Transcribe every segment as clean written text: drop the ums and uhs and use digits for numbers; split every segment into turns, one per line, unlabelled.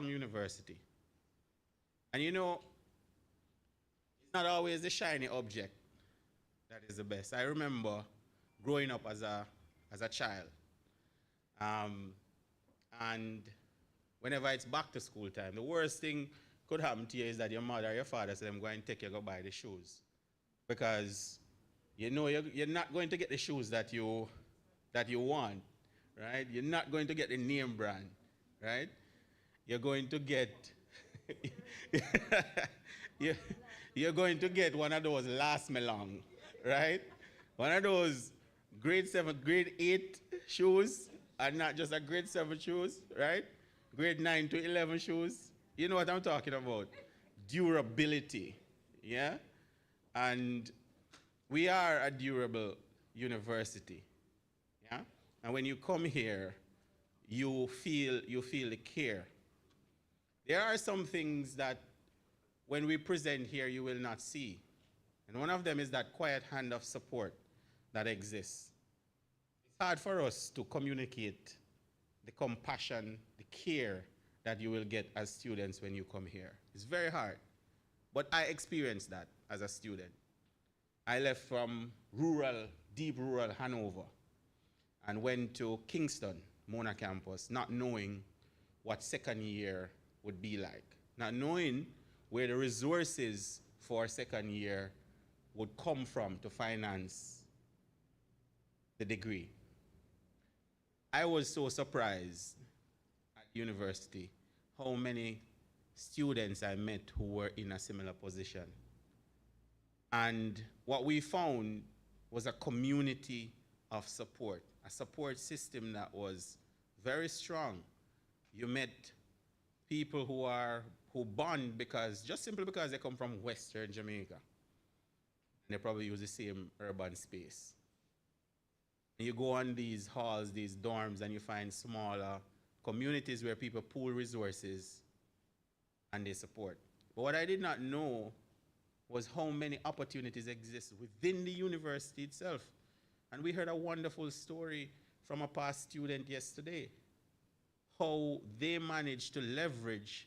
strong university. And you know, it's not always the shiny object that is the best. I remember growing up as a child. And whenever it's back to school time, the worst thing could happen to you is that your mother or your father said, I'm going to take you to go buy the shoes. Because you know you're not going to get the shoes that you want, right? You're not going to get the name brand, right? You're going to get you're going to get one of those last me long, right? One of those grade 7, grade 8 shoes, and not just a grade 7 shoes, right? Grade 9 to 11 shoes. You know what I'm talking about. Durability, yeah? And we are a durable university, yeah? And when you come here, you feel the care. There are some things that when we present here, you will not see. And one of them is that quiet hand of support that exists. It's hard for us to communicate the compassion, the care that you will get as students when you come here. It's very hard. But I experienced that as a student. I left from rural, deep rural Hanover and went to Kingston, Mona campus, not knowing what second year would be like, not knowing where the resources for second year would come from to finance the degree. I was so surprised at university how many students I met who were in a similar position. And what we found was a community of support, a support system that was very strong. You met people who bond just simply because they come from Western Jamaica. And they probably use the same urban space. And you go on these halls, these dorms, and you find smaller communities where people pool resources and they support. But what I did not know was how many opportunities exist within the university itself. And we heard a wonderful story from a past student yesterday, how they managed to leverage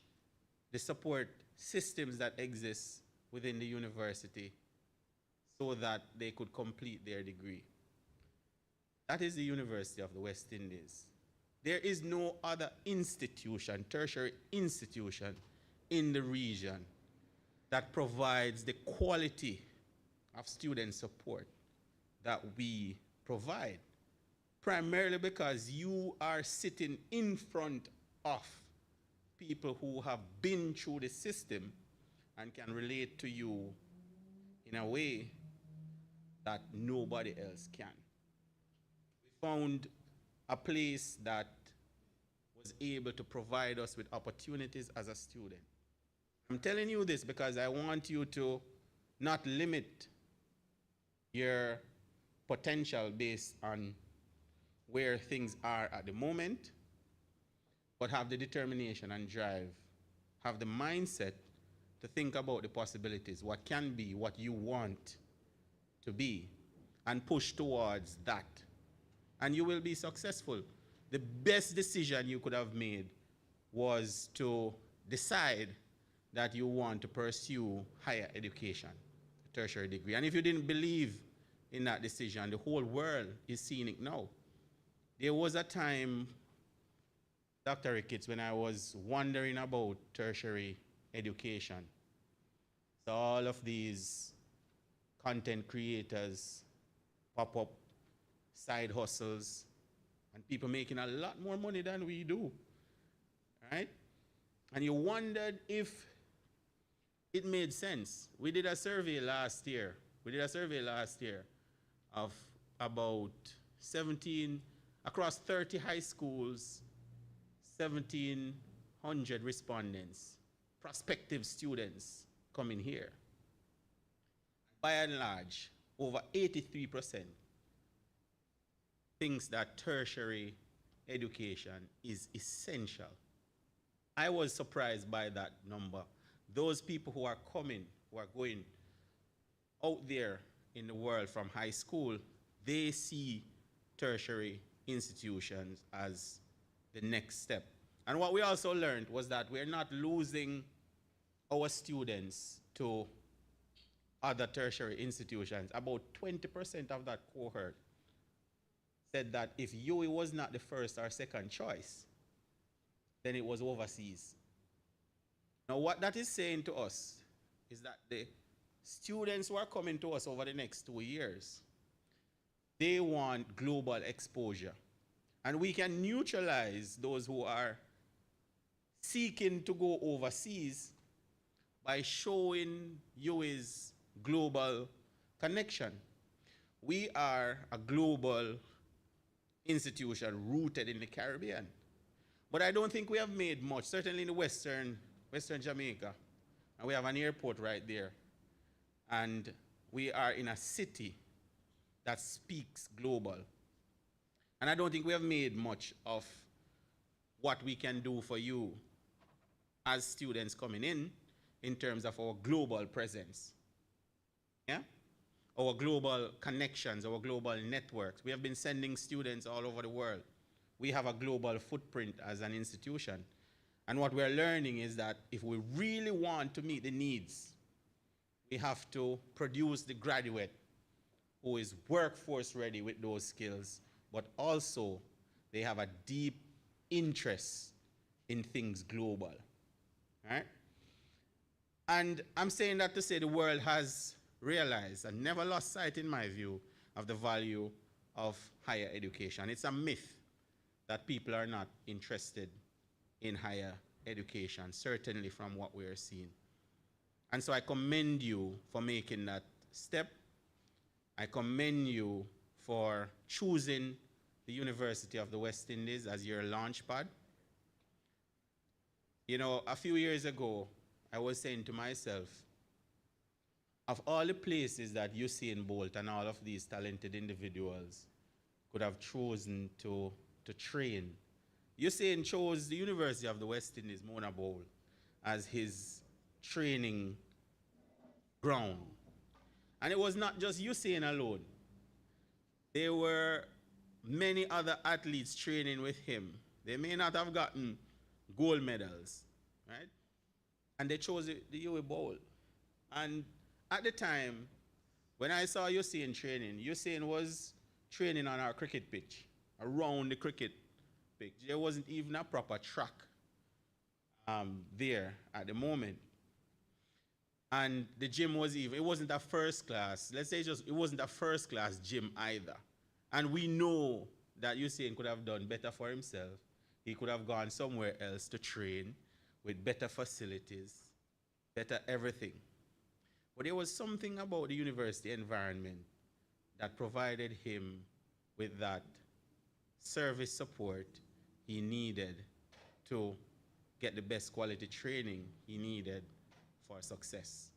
the support systems that exist within the university so that they could complete their degree. That is the University of the West Indies. There is no other institution, tertiary institution in the region that provides the quality of student support that we provide, primarily because you are sitting in front of people who have been through the system and can relate to you in a way that nobody else can. We found a place that was able to provide us with opportunities as a student. I'm telling you this because I want you to not limit your potential based on where things are at the moment, but have the determination and drive, have the mindset to think about the possibilities, what can be, what you want to be, and push towards that. And you will be successful. The best decision you could have made was to decide that you want to pursue higher education, a tertiary degree. And if you didn't believe in that decision, the whole world is seeing it now. There was a time, Dr. Ricketts, when I was wondering about tertiary education. So all of these content creators pop up, side hustles, and people making a lot more money than we do, right? And you wondered if it made sense. We did a survey last year. Of about 17, across 30 high schools, 1,700 respondents, prospective students coming here. By and large, over 83% thinks that tertiary education is essential. I was surprised by that number. Those people who are coming, who are going out there in the world from high school, they see tertiary institutions as the next step. And what we also learned was that we're not losing our students to other tertiary institutions. About 20% of that cohort said that if UWI was not the first or second choice, then it was overseas. Now, what that is saying to us is that the students who are coming to us over the next 2 years, they want global exposure. And we can neutralize those who are seeking to go overseas by showing UWI's global connection. We are a global institution rooted in the Caribbean. But I don't think we have made much, certainly in the Western Jamaica. And we have an airport right there. And we are in a city that speaks global. And I don't think we have made much of what we can do for you as students coming in terms of our global presence. Yeah? Our global connections, our global networks. We have been sending students all over the world. We have a global footprint as an institution. And what we're learning is that if we really want to meet the needs, we have to produce the graduate who is workforce ready with those skills, but also they have a deep interest in things global. Right? And I'm saying that to say the world has realized and never lost sight, in my view, of the value of higher education. It's a myth that people are not interested in higher education, certainly from what we are seeing. And so I commend you for making that step. I commend you for choosing the University of the West Indies as your launch pad. You know, a few years ago, I was saying to myself, of all the places that Usain Bolt and all of these talented individuals could have chosen to train, Usain chose the University of the West Indies, Mona Bowl, as his training ground. And it was not just Usain alone. There were many other athletes training with him. They may not have gotten gold medals, right? And they chose the UWI Bowl. And at the time, when I saw Usain training, Usain was training on our cricket pitch, around the cricket pitch. There wasn't even a proper track there at the moment. And the gym was it wasn't a first class, let's say it wasn't a first class gym either. And we know that Usain could have done better for himself. He could have gone somewhere else to train with better facilities, better everything. But there was something about the university environment that provided him with that service support he needed to get the best quality training he needed for success.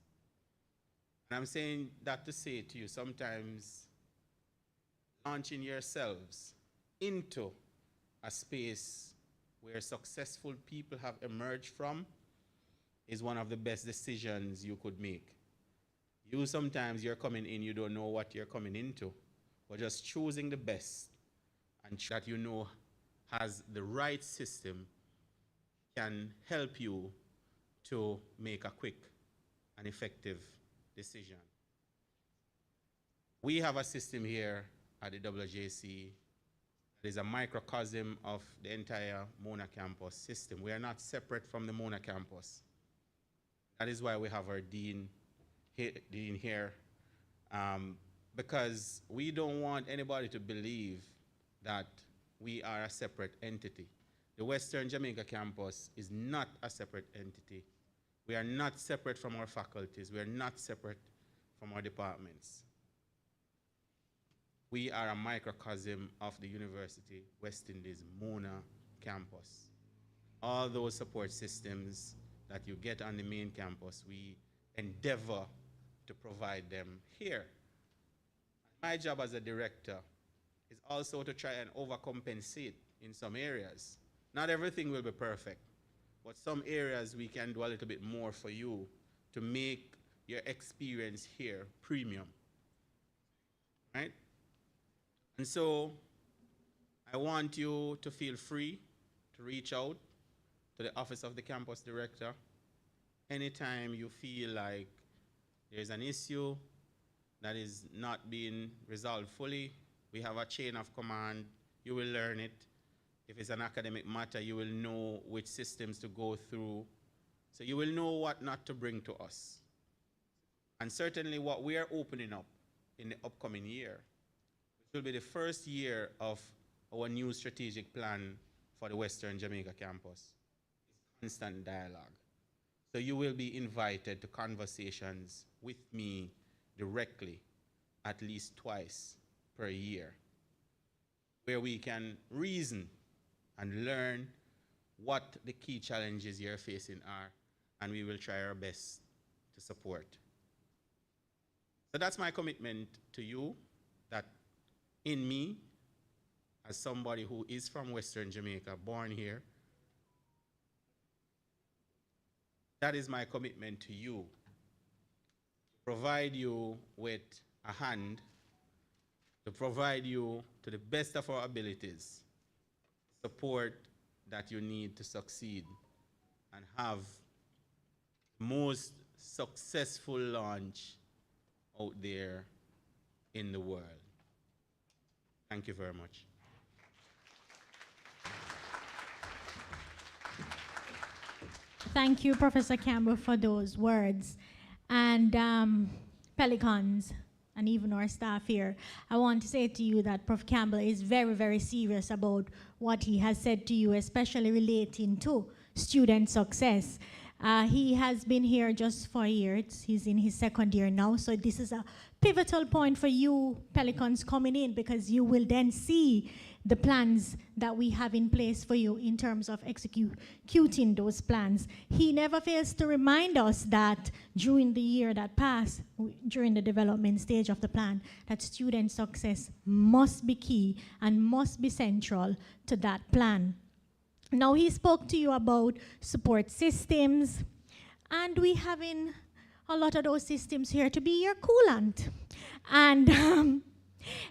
And I'm saying that to say to you, sometimes launching yourselves into a space where successful people have emerged from is one of the best decisions you could make. Sometimes you're coming in, you don't know what you're coming into, but just choosing the best and that you know has the right system can help you to make a quick and effective decision. We have a system here at the WJC that is a microcosm of the entire Mona campus system. We are not separate from the Mona campus. That is why we have our dean here, because we don't want anybody to believe that we are a separate entity. The Western Jamaica campus is not a separate entity. We are not separate from our faculties. We are not separate from our departments. We are a microcosm of the University West Indies Mona campus. All those support systems that you get on the main campus, we endeavor to provide them here. My job as a director is also to try and overcompensate in some areas. Not everything will be perfect, but some areas we can do a little bit more for you to make your experience here premium, right? And so I want you to feel free to reach out to the Office of the Campus Director. Anytime you feel like there's an issue that is not being resolved fully, we have a chain of command. You will learn it. If it's an academic matter, you will know which systems to go through. So you will know what not to bring to us. And certainly what we are opening up in the upcoming year, which will be the first year of our new strategic plan for the Western Jamaica campus, is constant dialogue. So you will be invited to conversations with me directly at least twice per year, where we can reason and learn what the key challenges you're facing are, and we will try our best to support. So that's my commitment to you, that in me, as somebody who is from Western Jamaica, born here, that is my commitment to you. Provide you with a hand, to provide you to the best of our abilities, support that you need to succeed and have the most successful launch out there in the world. Thank you very much.
Thank you, Professor Campbell, for those words. And Pelicans, and even our staff here, I want to say to you that Prof. Campbell is very, very serious about what he has said to you, especially relating to student success. He has been here just for years. He's in his second year now, so this is a pivotal point for you Pelicans coming in, because you will then see the plans that we have in place for you in terms of executing those plans. He never fails to remind us that during the year that passed, during the development stage of the plan, that student success must be key and must be central to that plan. Now, he spoke to you about support systems, and we having a lot of those systems here to be your coolant. And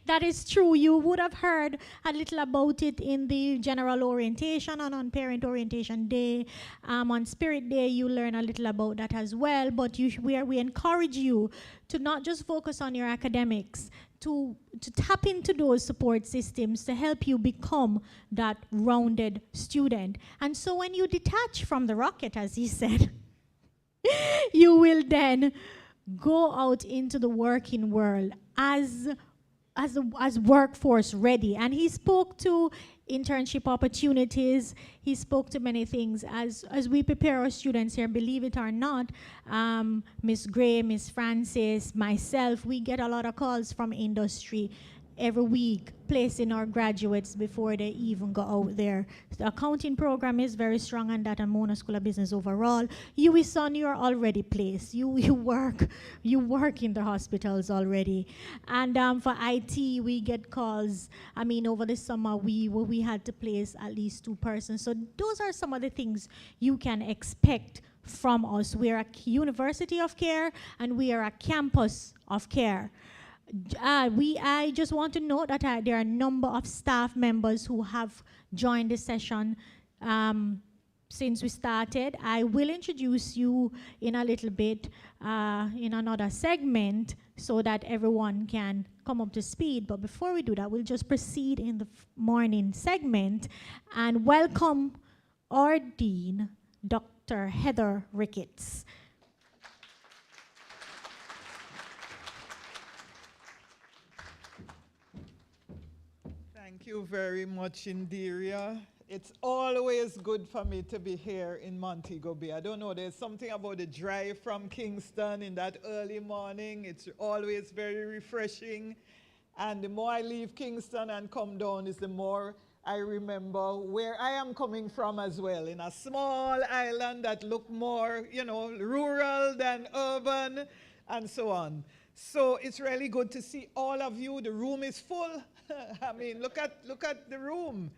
that is true. You would have heard a little about it in the general orientation and on Parent Orientation Day. On Spirit Day, you learn a little about that as well. But we encourage you to not just focus on your academics, to tap into those support systems to help you become that rounded student. And so when you detach from the rocket, as he said, you will then go out into the working world as workforce ready. And he spoke to internship opportunities. He spoke to many things. As we prepare our students here, believe it or not, Miss Gray, Miss Francis, myself, we get a lot of calls from industry every week, placing our graduates before they even go out there. The accounting program is very strong on that, and Mona School of Business overall. UWI Son, you're already placed. You work in the hospitals already. And for IT, we get calls. I mean, over the summer, we had to place at least 2 persons. So those are some of the things you can expect from us. We're a university of care, and we are a campus of care. I just want to note that there are a number of staff members who have joined the session since we started. I will introduce you in a little bit in another segment so that everyone can come up to speed. But before we do that, we'll just proceed in the morning segment and welcome our Dean, Dr. Heather Ricketts.
Thank you very much, Indiria. It's always good for me to be here in Montego Bay. I don't know, there's something about the drive from Kingston in that early morning. It's always very refreshing. And the more I leave Kingston and come down, is the more I remember where I am coming from as well, in a small island that look more, rural than urban and so on. So it's really good to see all of you. The room is full. I mean, look at the room.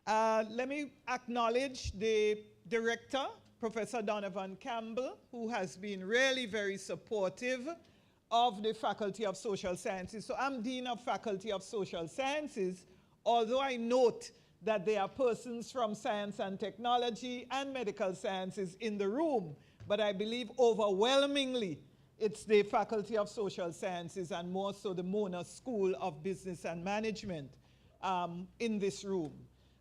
Let me acknowledge the director, Professor Donovan Campbell, who has been really very supportive of the Faculty of Social Sciences. So I'm Dean of Faculty of Social Sciences, although I note that there are persons from science and technology and medical sciences in the room, but I believe overwhelmingly it's the Faculty of Social Sciences and more so the Mona School of Business and Management in this room.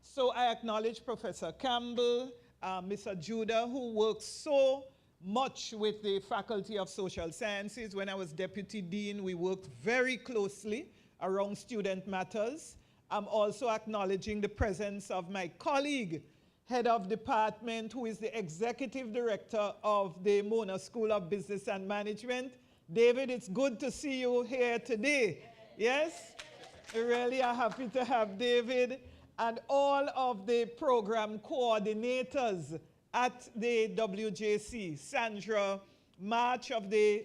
So I acknowledge Professor Campbell, Mr. Judah, who works so much with the Faculty of Social Sciences. When I was Deputy Dean, we worked very closely around student matters. I'm also acknowledging the presence of my colleague, Head of Department, who is the Executive Director of the Mona School of Business and Management. David, it's good to see you here today. Yes? We really are happy to have David and all of the program coordinators at the WJC. Sandra March of the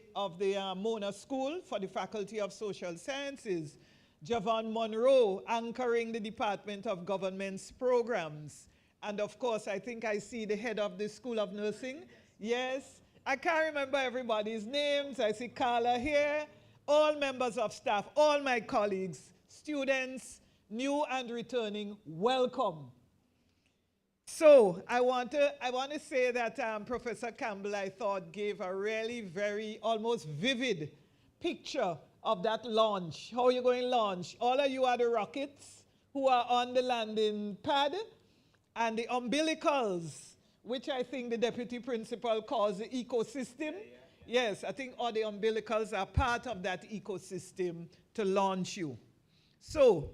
Mona School for the Faculty of Social Sciences. Javon Monroe anchoring the Department of Government's programs. And of course, I think I see the head of the School of Nursing. Yes, I can't remember everybody's names. I see Carla here. All members of staff, all my colleagues, students, new and returning, welcome. So I want to say that Professor Campbell, I thought, gave a really very, almost vivid picture of that launch. How are you going to launch? All of you are the rockets who are on the landing pad, and the umbilicals, which I think the deputy principal calls the ecosystem. Yes, I think all the umbilicals are part of that ecosystem to launch you. So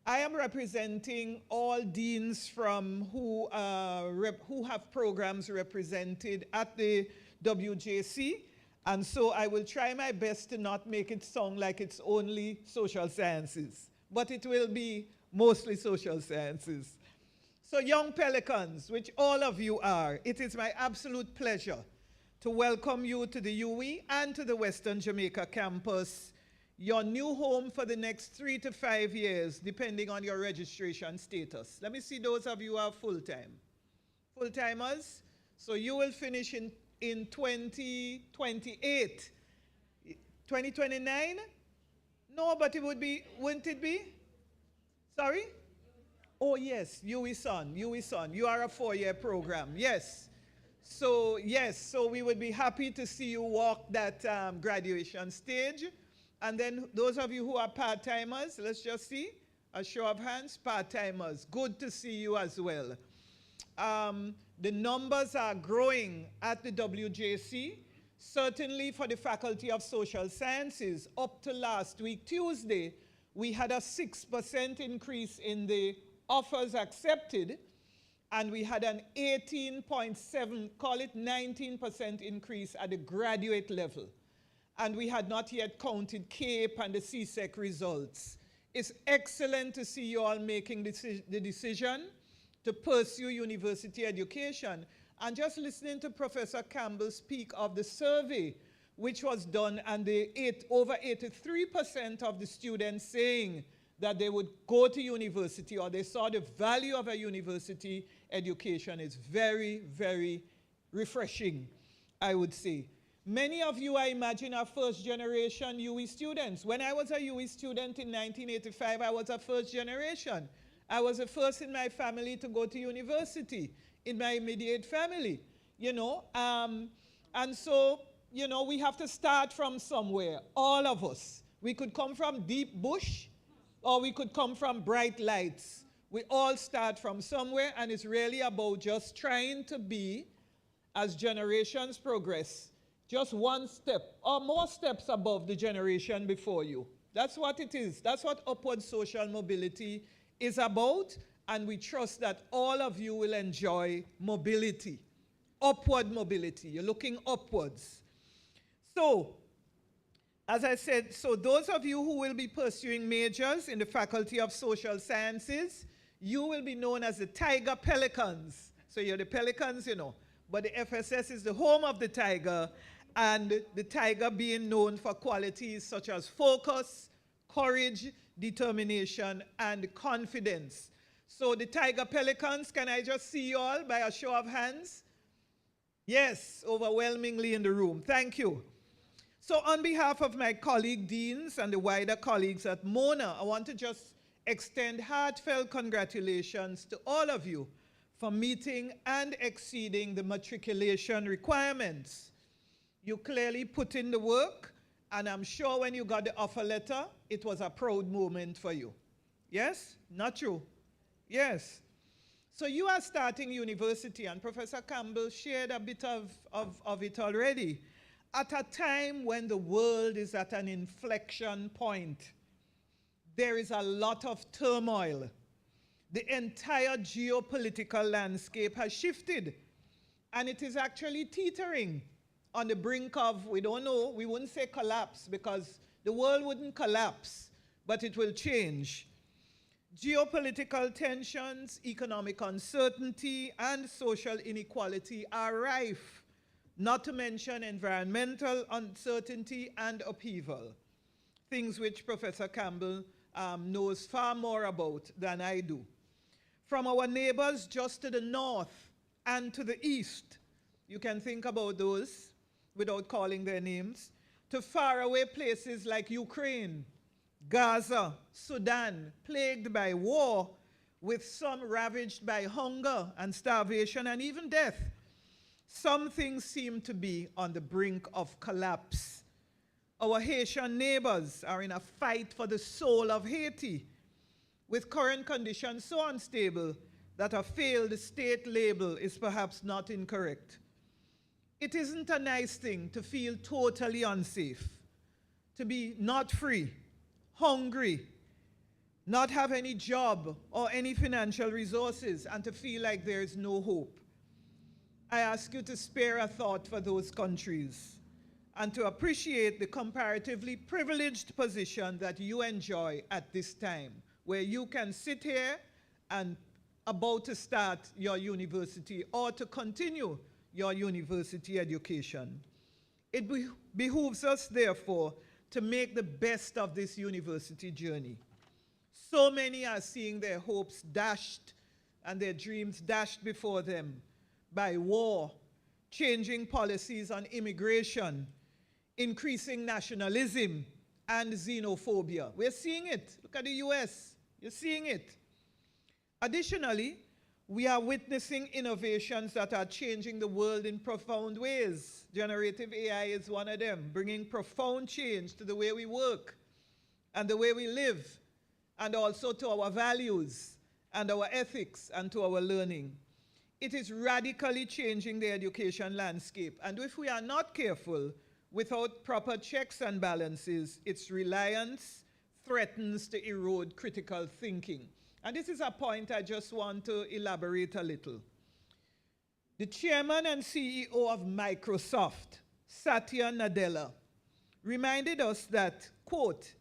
I am representing all deans from who have programs represented at the WJC. And so I will try my best to not make it sound like it's only social sciences, but it will be mostly social sciences. So young Pelicans, which all of you are, it is my absolute pleasure to welcome you to the UWI and to the Western Jamaica campus, your new home for the next 3 to 5 years, depending on your registration status. Let me see those of you who are full-time. Full-timers, so you will finish in 2028. 2029? No, but it would be, wouldn't it be? Sorry? Oh yes, UWI Son. You are a 4-year program, yes. So yes, so we would be happy to see you walk that graduation stage. And then those of you who are part-timers, let's just see, a show of hands, part-timers. Good to see you as well. The numbers are growing at the WJC, certainly for the Faculty of Social Sciences. Up to last week, Tuesday, we had a 6% increase in the offers accepted, and we had an 18.7, call it 19% increase at the graduate level. And we had not yet counted CAPE and the CSEC results. It's excellent to see you all making the decision to pursue university education. And just listening to Professor Campbell speak of the survey, which was done, and over 83% of the students saying that they would go to university or they saw the value of a university education is very, very refreshing, I would say. Many of you, I imagine, are first-generation UWI students. When I was a UWI student in 1985, I was a first generation. I was the first in my family to go to university, in my immediate family, you know. And so, you know, we have to start from somewhere, all of us. We could come from deep bush, or we could come from bright lights. We all start from somewhere, and it's really about just trying to be, as generations progress, just one step or more steps above the generation before you. That's what it is. That's what upward social mobility is about, and we trust that all of you will enjoy mobility, upward mobility. You're looking upwards. So, as I said, so those of you who will be pursuing majors in the Faculty of Social Sciences, you will be known as the Tiger Pelicans. So you're the Pelicans, you know, but the FSS is the home of the Tiger, and the Tiger being known for qualities such as focus, courage, determination, and confidence. So the Tiger Pelicans, can I just see you all by a show of hands? Yes, overwhelmingly in the room. Thank you. So on behalf of my colleague deans and the wider colleagues at Mona, I want to just extend heartfelt congratulations to all of you for meeting and exceeding the matriculation requirements. You clearly put in the work, and I'm sure when you got the offer letter, it was a proud moment for you. Yes? Not true? Yes. So you are starting university, and Professor Campbell shared a bit of it already, at a time when the world is at an inflection point. There is a lot of turmoil. The entire geopolitical landscape has shifted, and it is actually teetering on the brink of, we don't know, we wouldn't say collapse, because the world wouldn't collapse, but it will change. Geopolitical tensions, economic uncertainty, and social inequality are rife, not to mention environmental uncertainty and upheaval, things which Professor Campbell knows far more about than I do. From our neighbors just to the north and to the east, you can think about those without calling their names, to faraway places like Ukraine, Gaza, Sudan, plagued by war, with some ravaged by hunger and starvation and even death. Some things seem to be on the brink of collapse. Our Haitian neighbors are in a fight for the soul of Haiti, with current conditions so unstable that a failed state label is perhaps not incorrect. It isn't a nice thing to feel totally unsafe, to be not free, hungry, not have any job or any financial resources, and to feel like there is no hope. I ask you to spare a thought for those countries and to appreciate the comparatively privileged position that you enjoy at this time, where you can sit here and about to start your university or to continue your university education. It behooves us, therefore, to make the best of this university journey. So many are seeing their hopes dashed and their dreams dashed before them by war, changing policies on immigration, increasing nationalism, and xenophobia. We're seeing it. Look at the US. You're seeing it. Additionally, we are witnessing innovations that are changing the world in profound ways. Generative AI is one of them, bringing profound change to the way we work and the way we live, and also to our values and our ethics and to our learning. It is radically changing the education landscape, and if we are not careful, without proper checks and balances, its reliance threatens to erode critical thinking. And this is a point I just want to elaborate a little. The chairman and CEO of Microsoft, Satya Nadella, reminded us that, quote,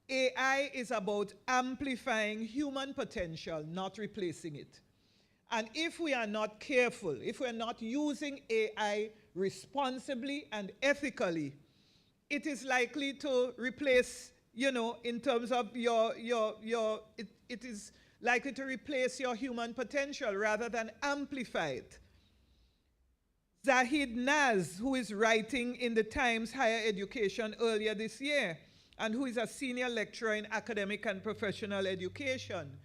AI is about amplifying human potential, not replacing it. And if we are not careful, if we're not using AI responsibly and ethically, it is likely to replace, you know, in terms of it is likely to replace your human potential rather than amplify it. Zahid Naz, who is writing in the Times Higher Education earlier this year, and who is a senior lecturer in academic and professional education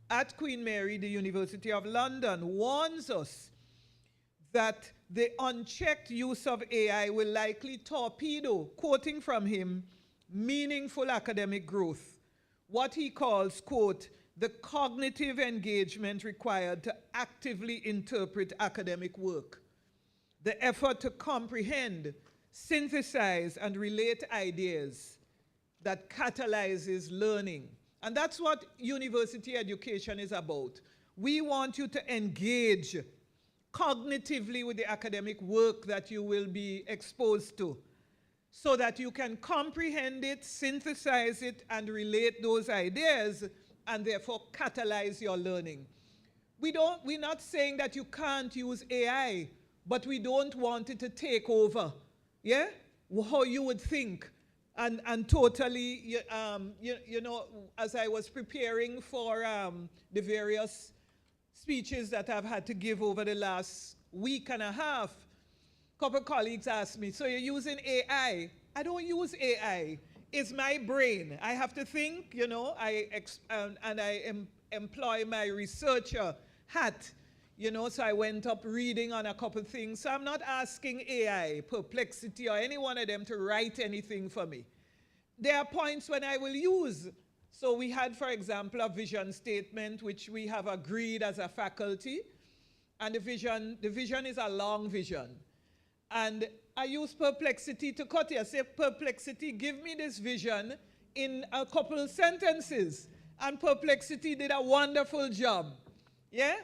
at Queen Mary, the University of London, warns us that the unchecked use of AI will likely torpedo, quoting from him, meaningful academic growth, what he calls, quote, the cognitive engagement required to actively interpret academic work, the effort to comprehend, synthesize, and relate ideas that catalyzes learning. And that's what university education is about. We want you to engage cognitively with the academic work that you will be exposed to, so that you can comprehend it, synthesize it, and relate those ideas, and therefore catalyze your learning. We're not saying that you can't use AI, but we don't want it to take over, yeah? How you would think. And totally, you know, as I was preparing for the various speeches that I've had to give over the last week and a half, a couple of colleagues asked me, so you're using AI? I don't use AI. is my brain. I have to think, you know, and I employ my researcher hat, you know, so I went up reading on a couple things. So I'm not asking AI, Perplexity, or any one of them to write anything for me. There are points when I will use. So we had, for example, a vision statement, which we have agreed as a faculty. And the vision is a long vision. And I use Perplexity to cut it. I say, Perplexity, give me this vision in a couple of sentences. And Perplexity did a wonderful job. Yeah?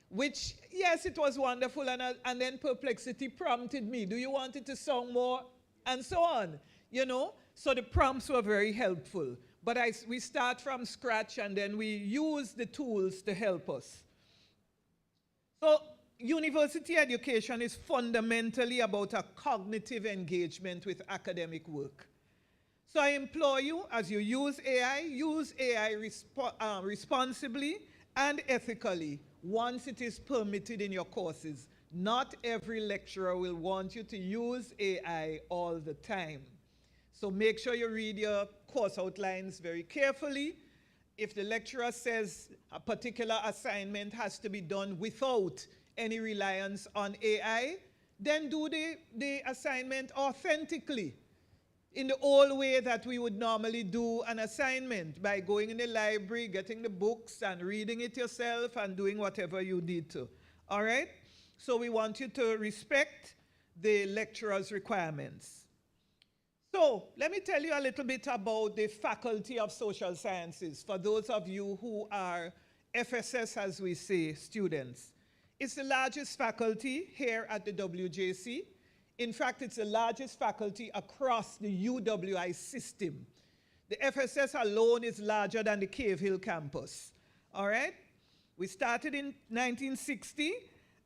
Which, yes, it was wonderful. And then Perplexity prompted me. Do you want it to sound more? And so on. You know? So the prompts were very helpful. But we start from scratch and then we use the tools to help us. So university education is fundamentally about a cognitive engagement with academic work. So I implore you, as you use AI responsibly and ethically once it is permitted in your courses. Not every lecturer will want you to use AI all the time. So make sure you read your course outlines very carefully. If the lecturer says a particular assignment has to be done without any reliance on AI, then do the assignment authentically in the old way that we would normally do an assignment, by going in the library, getting the books and reading it yourself and doing whatever you need to. All right? So we want you to respect the lecturer's requirements. So let me tell you a little bit about the Faculty of Social Sciences for those of you who are FSS, as we say, students. It's the largest faculty here at the WJC. In fact, it's the largest faculty across the UWI system. The FSS alone is larger than the Cave Hill campus. All right? We started in 1960,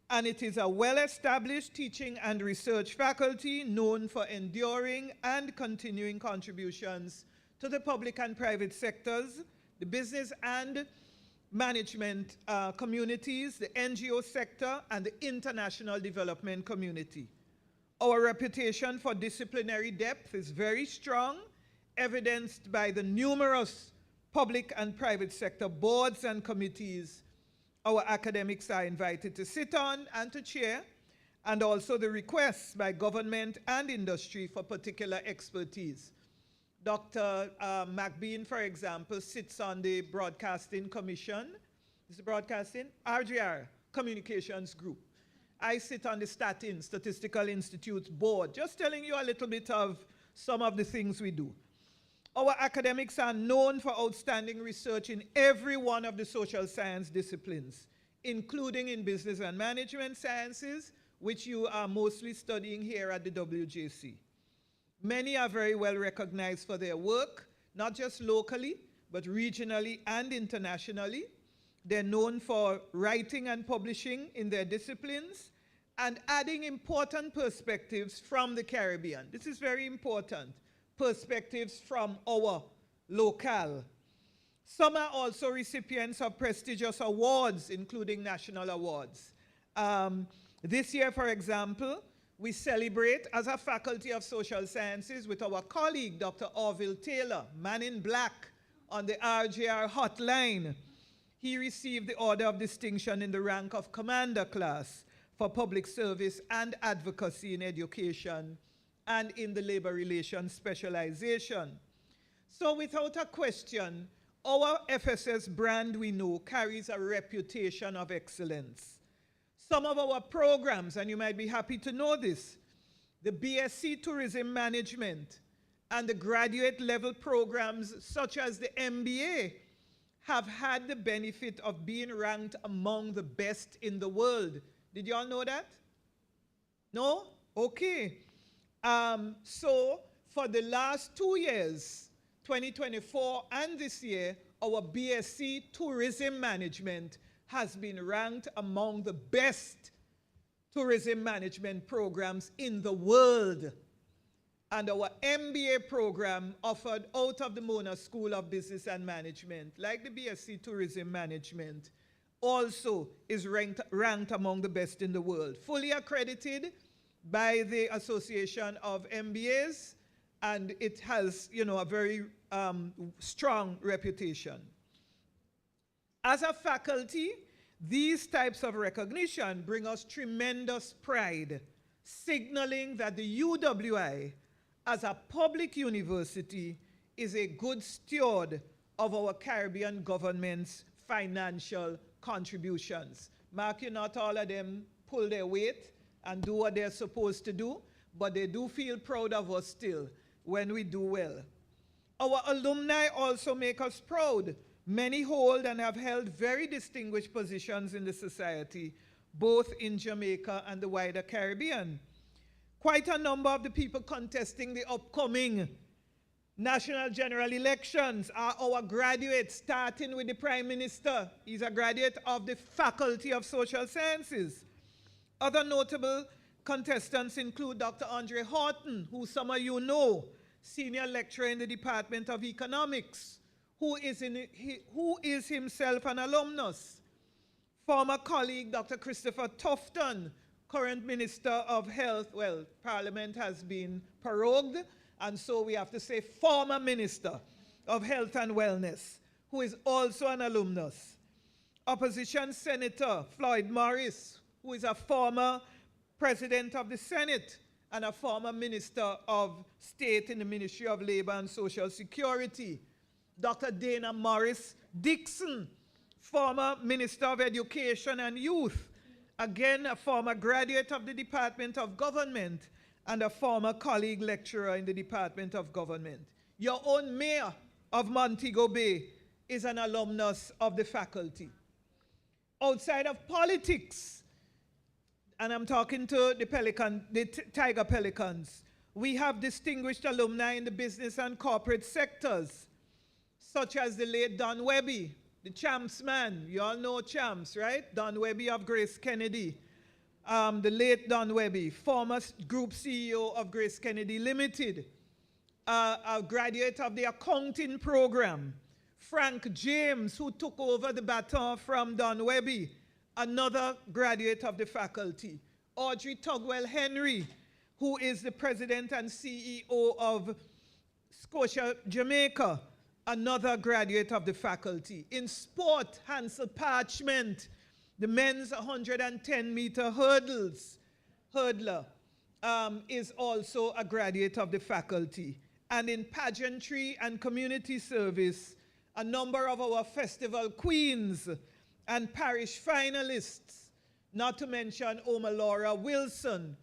and it is a well-established teaching and research faculty known for enduring and continuing contributions to the public and private sectors, the business and management communities, the NGO sector, and the international development community. Our reputation for disciplinary depth is very strong, evidenced by the numerous public and private sector boards and committees our academics are invited to sit on and to chair, and also the requests by government and industry for particular expertise. Dr. McBean, for example, sits on the Broadcasting Commission. Is it broadcasting? RGR, Communications Group. I sit on the STATIN, Statistical Institute's board, just telling you a little bit of some of the things we do. Our academics are known for outstanding research in every one of the social science disciplines, including in business and management sciences, which you are mostly studying here at the WJC. Many are very well recognized for their work, not just locally, but regionally and internationally. They're known for writing and publishing in their disciplines and adding important perspectives from the Caribbean. This is very important. Perspectives from our locale. Some are also recipients of prestigious awards, including national awards. This year, for example, we celebrate as a Faculty of Social Sciences with our colleague, Dr. Orville Taylor, man in black on the RJR hotline. He received the Order of Distinction in the rank of Commander Class for public service and advocacy in education and in the labor relations specialization. So without a question, our FSS brand, we know, carries a reputation of excellence. Some of our programs, and you might be happy to know this, the BSc Tourism Management and the graduate level programs such as the MBA have had the benefit of being ranked among the best in the world. Did you all know that? No? Okay. So for the last 2 years, 2024 and this year, our BSc Tourism Management has been ranked among the best tourism management programs in the world. And our MBA program offered out of the Mona School of Business and Management, like the BSc Tourism Management, also is ranked among the best in the world. Fully accredited by the Association of MBAs and it has, a very strong reputation. As a faculty, these types of recognition bring us tremendous pride, signaling that the UWI, as a public university, is a good steward of our Caribbean government's financial contributions. Mark, not all of them pull their weight and do what they're supposed to do, but they do feel proud of us still when we do well. Our alumni also make us proud. Many hold and have held very distinguished positions in the society, both in Jamaica and the wider Caribbean. Quite a number of the people contesting the upcoming national general elections are our graduates, starting with the Prime Minister. He's a graduate of the Faculty of Social Sciences. Other notable contestants include Dr. Andre Horton, who some of you know, senior lecturer in the Department of Economics, who is himself an alumnus. Former colleague Dr. Christopher Tufton, current Minister of Health. Well, Parliament has been prorogued, and so we have to say former Minister of Health and Wellness, who is also an alumnus. Opposition Senator Floyd Morris, who is a former President of the Senate and a former Minister of State in the Ministry of Labor and Social Security. Dr. Dana Morris Dixon, former Minister of Education and Youth, again a former graduate of the Department of Government and a former colleague lecturer in the Department of Government. Your own mayor of Montego Bay is an alumnus of the faculty. Outside of politics, and I'm talking to the Tiger Pelicans, we have distinguished alumni in the business and corporate sectors, such as the late Don Webby, the Champs man. You all know Champs, right? Don Webby of Grace Kennedy. The late Don Webby, former group CEO of Grace Kennedy Limited, a graduate of the accounting program. Frank James, who took over the baton from Don Webby, another graduate of the faculty. Audrey Tugwell Henry, who is the president and CEO of Scotia Jamaica, another graduate of the faculty. In sport, Hansel Parchment, the men's 110-meter hurdler, is also a graduate of the faculty. And in pageantry and community service, a number of our festival queens and parish finalists, not to mention Oma Laura Wilson,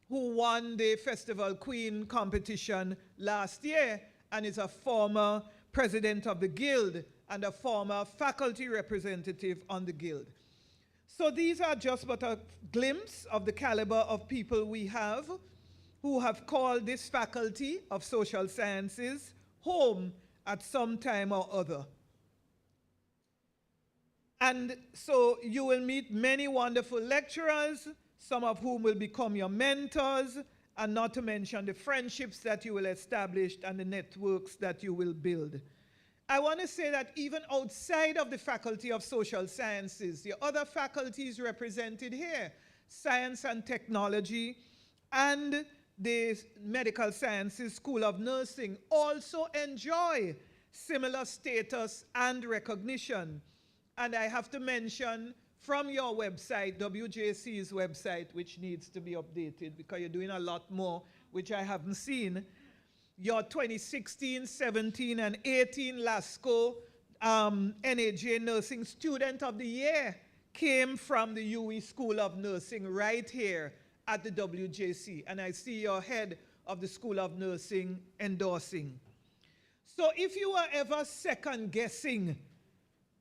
who won the Festival Queen competition last year and is a former president of the Guild and a former faculty representative on the Guild. So these are just but a glimpse of the caliber of people we have who have called this Faculty of Social Sciences home at some time or other. And so you will meet many wonderful lecturers, some of whom will become your mentors, and not to mention the friendships that you will establish and the networks that you will build. I want to say that even outside of the Faculty of Social Sciences, the other faculties represented here, Science and Technology and the Medical Sciences School of Nursing, also enjoy similar status and recognition. And I have to mention from your website, WJC's website, which needs to be updated because you're doing a lot more, which I haven't seen, your 2016, 17, and 18 LASCO NAJ Nursing Student of the Year came from the UWI School of Nursing right here at the WJC. And I see your head of the School of Nursing endorsing. So if you are ever second-guessing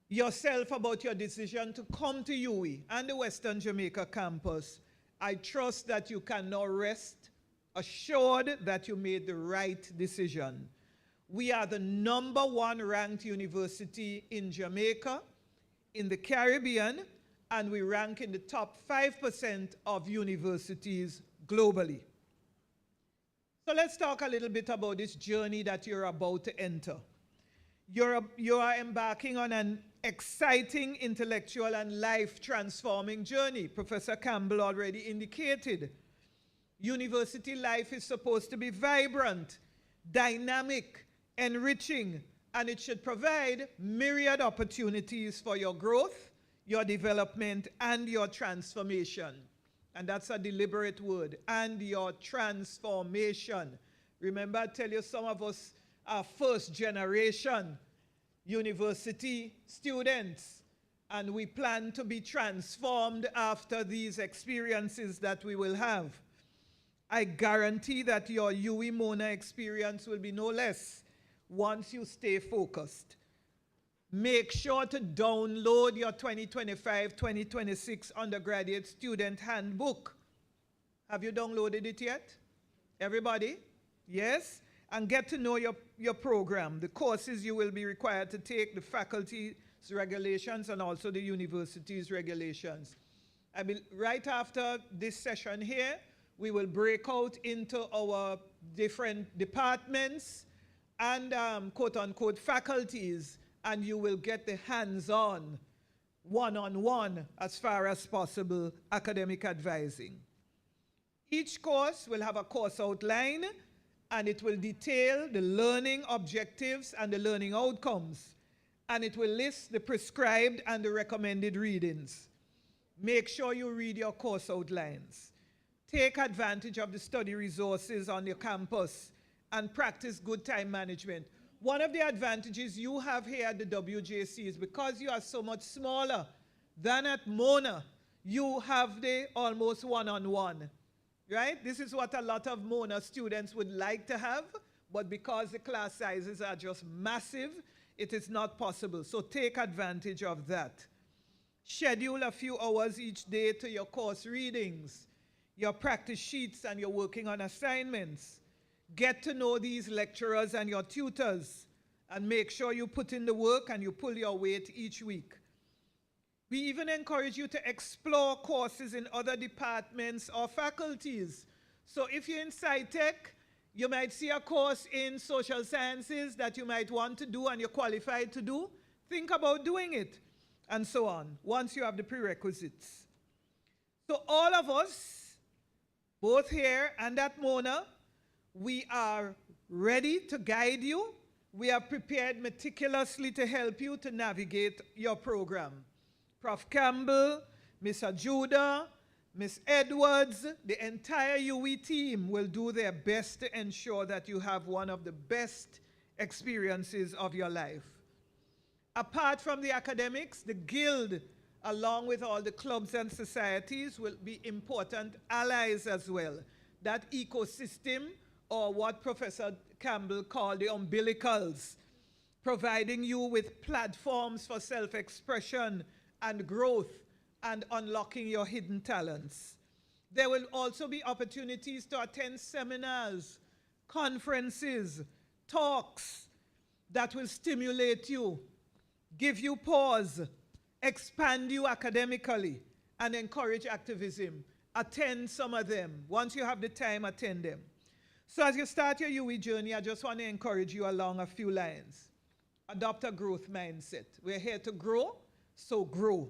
yourself about your decision to come to UWI and the Western Jamaica campus, I trust that you can now rest assured that you made the right decision. We are the #1 ranked university in Jamaica, in the Caribbean, and we rank in the top 5% of universities globally. So let's talk a little bit about this journey that you're about to enter. You are embarking on an exciting intellectual and life-transforming journey. Professor Campbell already indicated. University life is supposed to be vibrant. dynamic, enriching, and it should provide myriad opportunities for your growth, your development, and your transformation. And that's a deliberate word, and your transformation. Remember, I tell you, some of us are first generation university students, and we plan to be transformed after these experiences that we will have. I guarantee that your UWI Mona experience will be no less once you stay focused. Make sure to download your 2025-2026 undergraduate student handbook. Have you downloaded it yet? Everybody? Yes? And get to know your program, the courses you will be required to take, the faculty's regulations, and also the university's regulations. I mean, right after this session here, we will break out into our different departments and quote-unquote faculties, and you will get the hands-on, one-on-one, as far as possible, academic advising. Each course will have a course outline, and it will detail the learning objectives and the learning outcomes, and it will list the prescribed and the recommended readings. Make sure you read your course outlines. Take advantage of the study resources on your campus and practice good time management. One of the advantages you have here at the WJC is because you are so much smaller than at Mona, you have the almost one-on-one, right? This is what a lot of Mona students would like to have, but because the class sizes are just massive, it is not possible. So take advantage of that. Schedule a few hours each day to your course readings, your practice sheets, and your working on assignments. Get to know these lecturers and your tutors, and make sure you put in the work and you pull your weight each week. We even encourage you to explore courses in other departments or faculties. So if you're in SciTech, you might see a course in social sciences that you might want to do and you're qualified to do. Think about doing it, and so on, once you have the prerequisites. So all of us, both here and at Mona, we are ready to guide you. We are prepared meticulously to help you to navigate your program. Prof. Campbell, Ms. Ajuda, Ms. Edwards, the entire UWI team will do their best to ensure that you have one of the best experiences of your life. Apart from the academics, the Guild, along with all the clubs and societies, will be important allies as well. That ecosystem, or what Professor Campbell called the umbilicals, providing you with platforms for self-expression and growth and unlocking your hidden talents. There will also be opportunities to attend seminars, conferences, talks that will stimulate you, give you pause, expand you academically, and encourage activism. Attend some of them. Once you have the time, attend them. So as you start your UWI journey, I just want to encourage you along a few lines. Adopt a growth mindset. We're here to grow, so grow.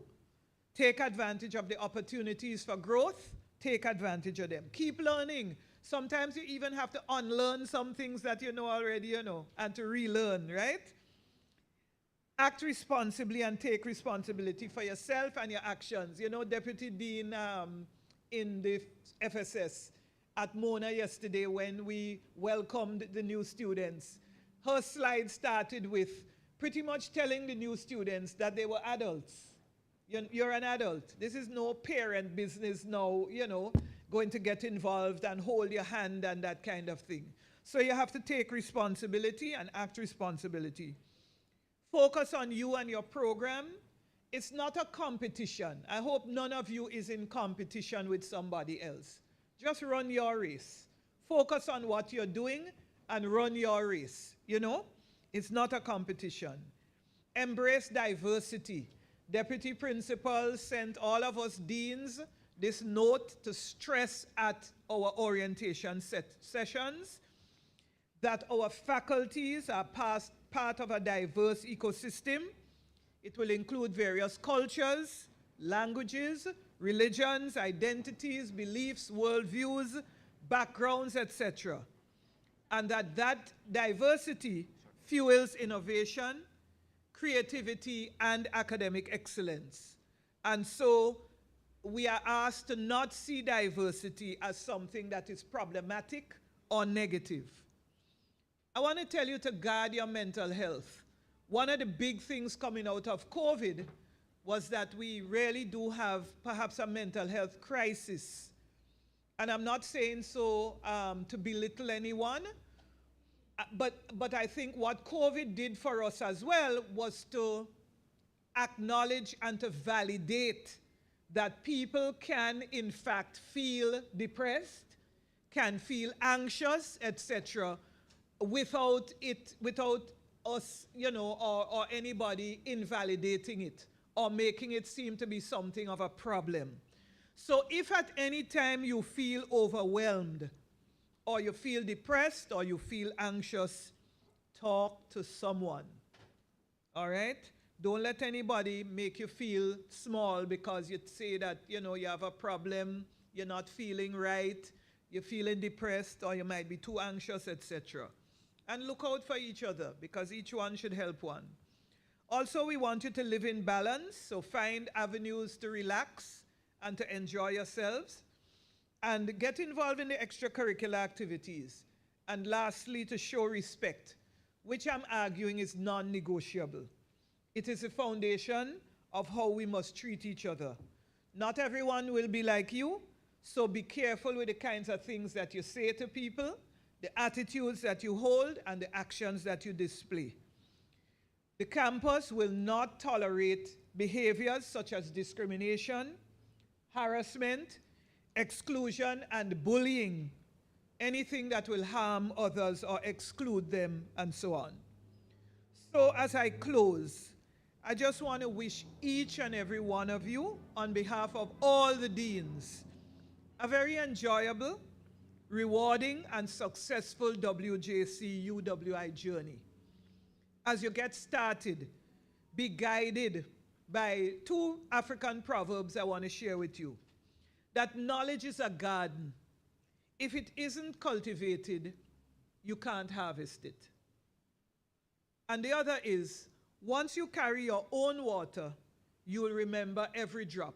Take advantage of the opportunities for growth. Take advantage of them. Keep learning. Sometimes you even have to unlearn some things that you know already, and to relearn, right? Act responsibly and take responsibility for yourself and your actions. Deputy Dean in the FSS at Mona yesterday, when we welcomed the new students, her slide started with pretty much telling the new students that they were adults. You're an adult. This is no parent business now, going to get involved and hold your hand and that kind of thing. So you have to take responsibility and act responsibility. Focus on you and your program. It's not a competition. I hope none of you is in competition with somebody else. Just run your race. Focus on what you're doing and run your race. It's not a competition. Embrace diversity. Deputy Principal sent all of us deans this note to stress at our orientation sessions that our faculties are part of a diverse ecosystem. It will include various cultures, languages, religions, identities, beliefs, worldviews, backgrounds, etc. and that diversity fuels innovation, creativity, and academic excellence. And so we are asked to not see diversity as something that is problematic or negative. I want to tell you to guard your mental health. One of the big things coming out of COVID was that we really do have perhaps a mental health crisis. And I'm not saying so to belittle anyone, but I think what COVID did for us as well was to acknowledge and to validate that people can in fact feel depressed, can feel anxious, etc., without us, or anybody invalidating it or making it seem to be something of a problem. So if at any time you feel overwhelmed, or you feel depressed, or you feel anxious, talk to someone. All right? Don't let anybody make you feel small because you say that, you have a problem, you're not feeling right, you're feeling depressed, or you might be too anxious, etc. And look out for each other because each one should help one. Also, we want you to live in balance, so find avenues to relax and to enjoy yourselves, and get involved in the extracurricular activities. And lastly, to show respect, which I'm arguing is non-negotiable. It is the foundation of how we must treat each other. Not everyone will be like you, so be careful with the kinds of things that you say to people, the attitudes that you hold, and the actions that you display. The campus will not tolerate behaviors such as discrimination, harassment, exclusion, and bullying, anything that will harm others or exclude them, and so on. So as I close, I just want to wish each and every one of you, on behalf of all the deans, a very enjoyable, rewarding, and successful WJC UWI journey. As you get started, be guided by two African proverbs I want to share with you. That knowledge is a garden. If it isn't cultivated, you can't harvest it. And the other is, once you carry your own water, you will remember every drop,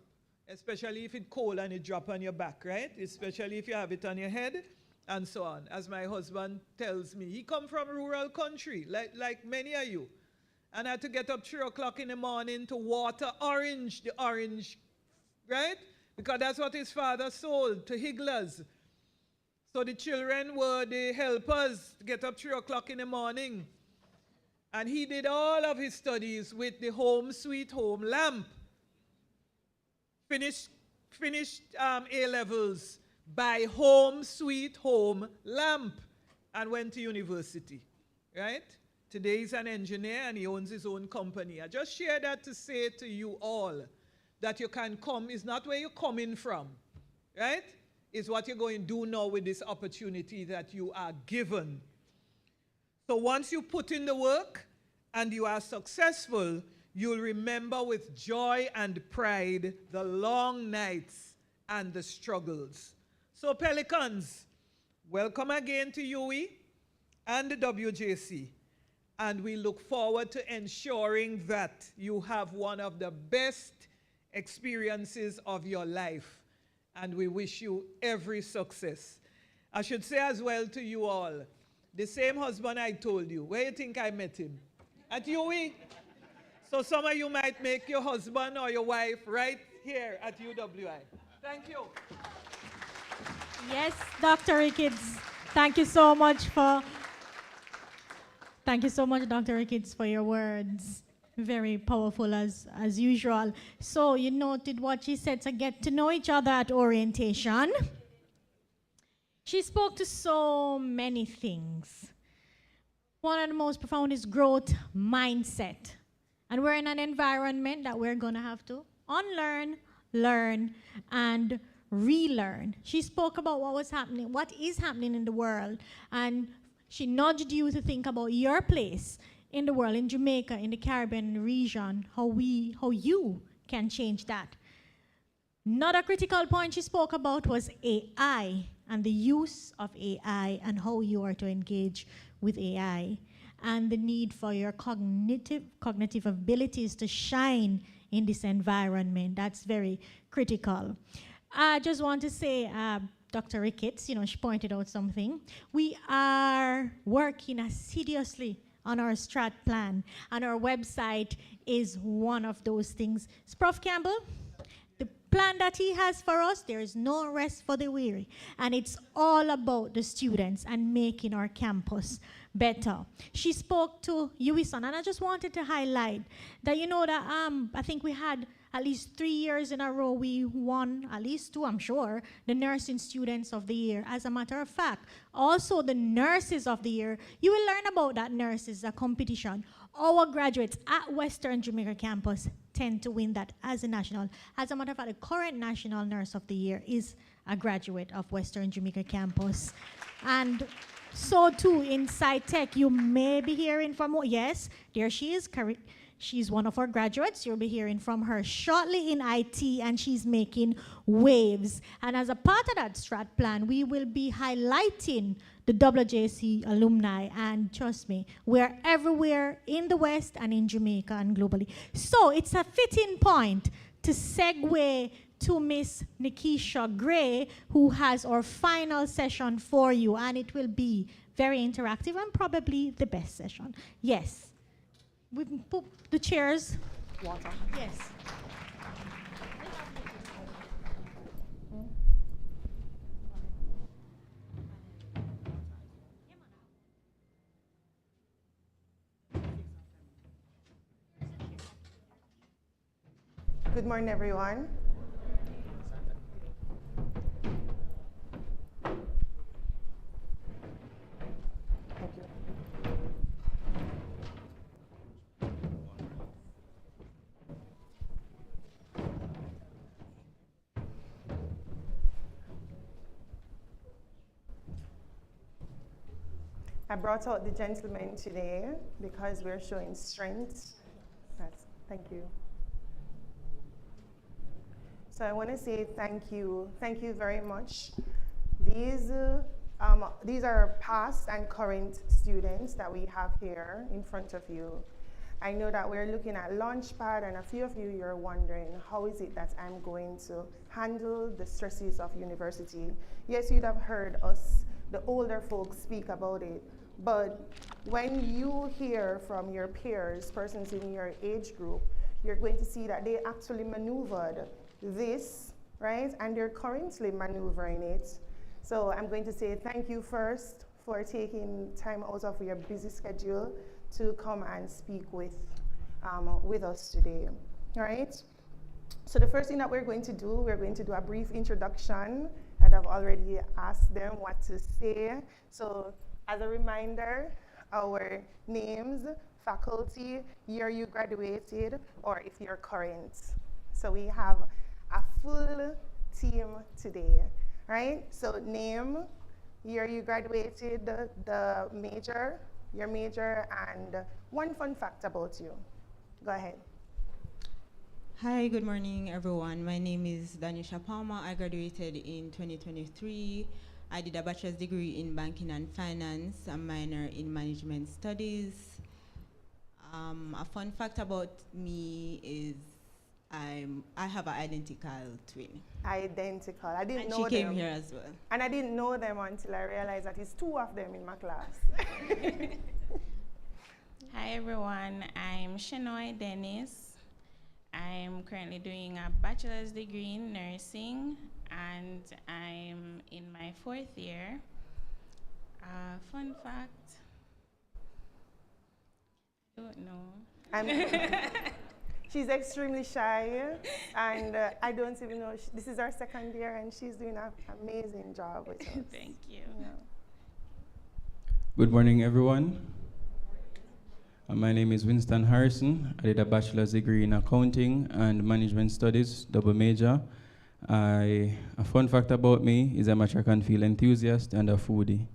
especially if it's cold and it drops on your back, right? Especially if you have it on your head, and so on. As my husband tells me, he come from rural country, like many of you, and had to get up 3 o'clock in the morning to water the orange, right? Because that's what his father sold to higglers. So the children were the helpers to get up 3 o'clock in the morning. And he did all of his studies with the Home Sweet Home lamp. Finished A-levels by Home Sweet Home lamp and went to university, right? Today he's an engineer and he owns his own company. I just share that to say to you all that you can come, is not where you're coming from, right? It's what you're going to do now with this opportunity that you are given. So once you put in the work and you are successful, you'll remember with joy and pride the long nights and the struggles. So Pelicans, welcome again to UWI and the WJC. And we look forward to ensuring that you have one of the best experiences of your life. And we wish you every success. I should say as well to you all, the same husband I told you, where you think I met him? At UWI. So some of you might make your husband or your wife right here at UWI. Thank you.
Yes, Dr. Ricketts, thank you so much, Dr. Ricketts, for your words. Very powerful as usual. So you noted what she said, to get to know each other at orientation. She spoke to so many things. One of the most profound is growth mindset. And we're in an environment that we're going to have to unlearn, learn, and relearn. She spoke about what is happening in the world, and she nudged you to think about your place in the world, in Jamaica, in the Caribbean region, how you can change that. Another critical point she spoke about was AI and the use of AI and how you are to engage with AI, and the need for your cognitive abilities to shine in this environment. That's very critical. I just want to say, Dr. Ricketts, she pointed out something. We are working assiduously on our strat plan, and our website is one of those things. Prof. Campbell, the plan that he has for us, there is no rest for the weary, and it's all about the students and making our campus better. She spoke to UWI, and I just wanted to highlight that, that I think we had at least 3 years in a row, we won, at least 2, I'm sure, the Nursing Students of the Year. As a matter of fact, also the Nurses of the Year. You will learn about that nurses, a competition. Our graduates at Western Jamaica campus tend to win that as a national. As a matter of fact, the current National Nurse of the Year is a graduate of Western Jamaica campus. And so too in SciTech, you may be hearing from, yes, there she is, she's one of our graduates. You'll be hearing from her shortly in IT, and she's making waves. And as a part of that strat plan, we will be highlighting the WJC alumni, and trust me, we're everywhere in the West and in Jamaica and globally. So it's a fitting point to segue to Miss Nikisha Gray, who has our final session for you, and it will be very interactive and probably the best session. Yes. We put the chairs. Water. Yes.
Good morning, everyone. Thank you. I brought out the gentlemen today because we're showing strength. Thank you. So I want to say thank you. Thank you very much. These are past and current students that we have here in front of you. I know that we're looking at Launchpad, and a few of you, you're wondering, how is it that I'm going to handle the stresses of university? Yes, you'd have heard us, the older folks, speak about it. But when you hear from your peers, persons in your age group, you're going to see that they actually maneuvered this, right? And they're currently maneuvering it. So I'm going to say thank you first for taking time out of your busy schedule to come and speak with us today, all right? So the first thing that we're going to do a brief introduction, and I've already asked them what to say. So as a reminder, our names, faculty, year you graduated, or if you're current. So we have a full team today, right? So name, year you graduated, the major, your major, and one fun fact about you. Go ahead.
Hi, good morning, everyone. My name is Danisha Palmer. I graduated in 2023. I did a bachelor's degree in banking and finance, a minor in management studies. A fun fact about me is I have an identical twin.
Identical. I didn't know them.
And she came here as well.
And I didn't know them until I realized that it's 2 of them in my class.
Hi everyone, I'm Shanoy Dennis. I'm currently doing a bachelor's degree in nursing, and I'm in my 4th year. Fun fact, I don't know.
She's extremely shy, and I don't even know. This is our 2nd year, and she's doing an amazing job with us.
Thank you.
Yeah.
Good morning, everyone. My name is Winston Harrison. I did a bachelor's degree in accounting and management studies, double major. A fun fact about me is I'm a track and field enthusiast and a foodie.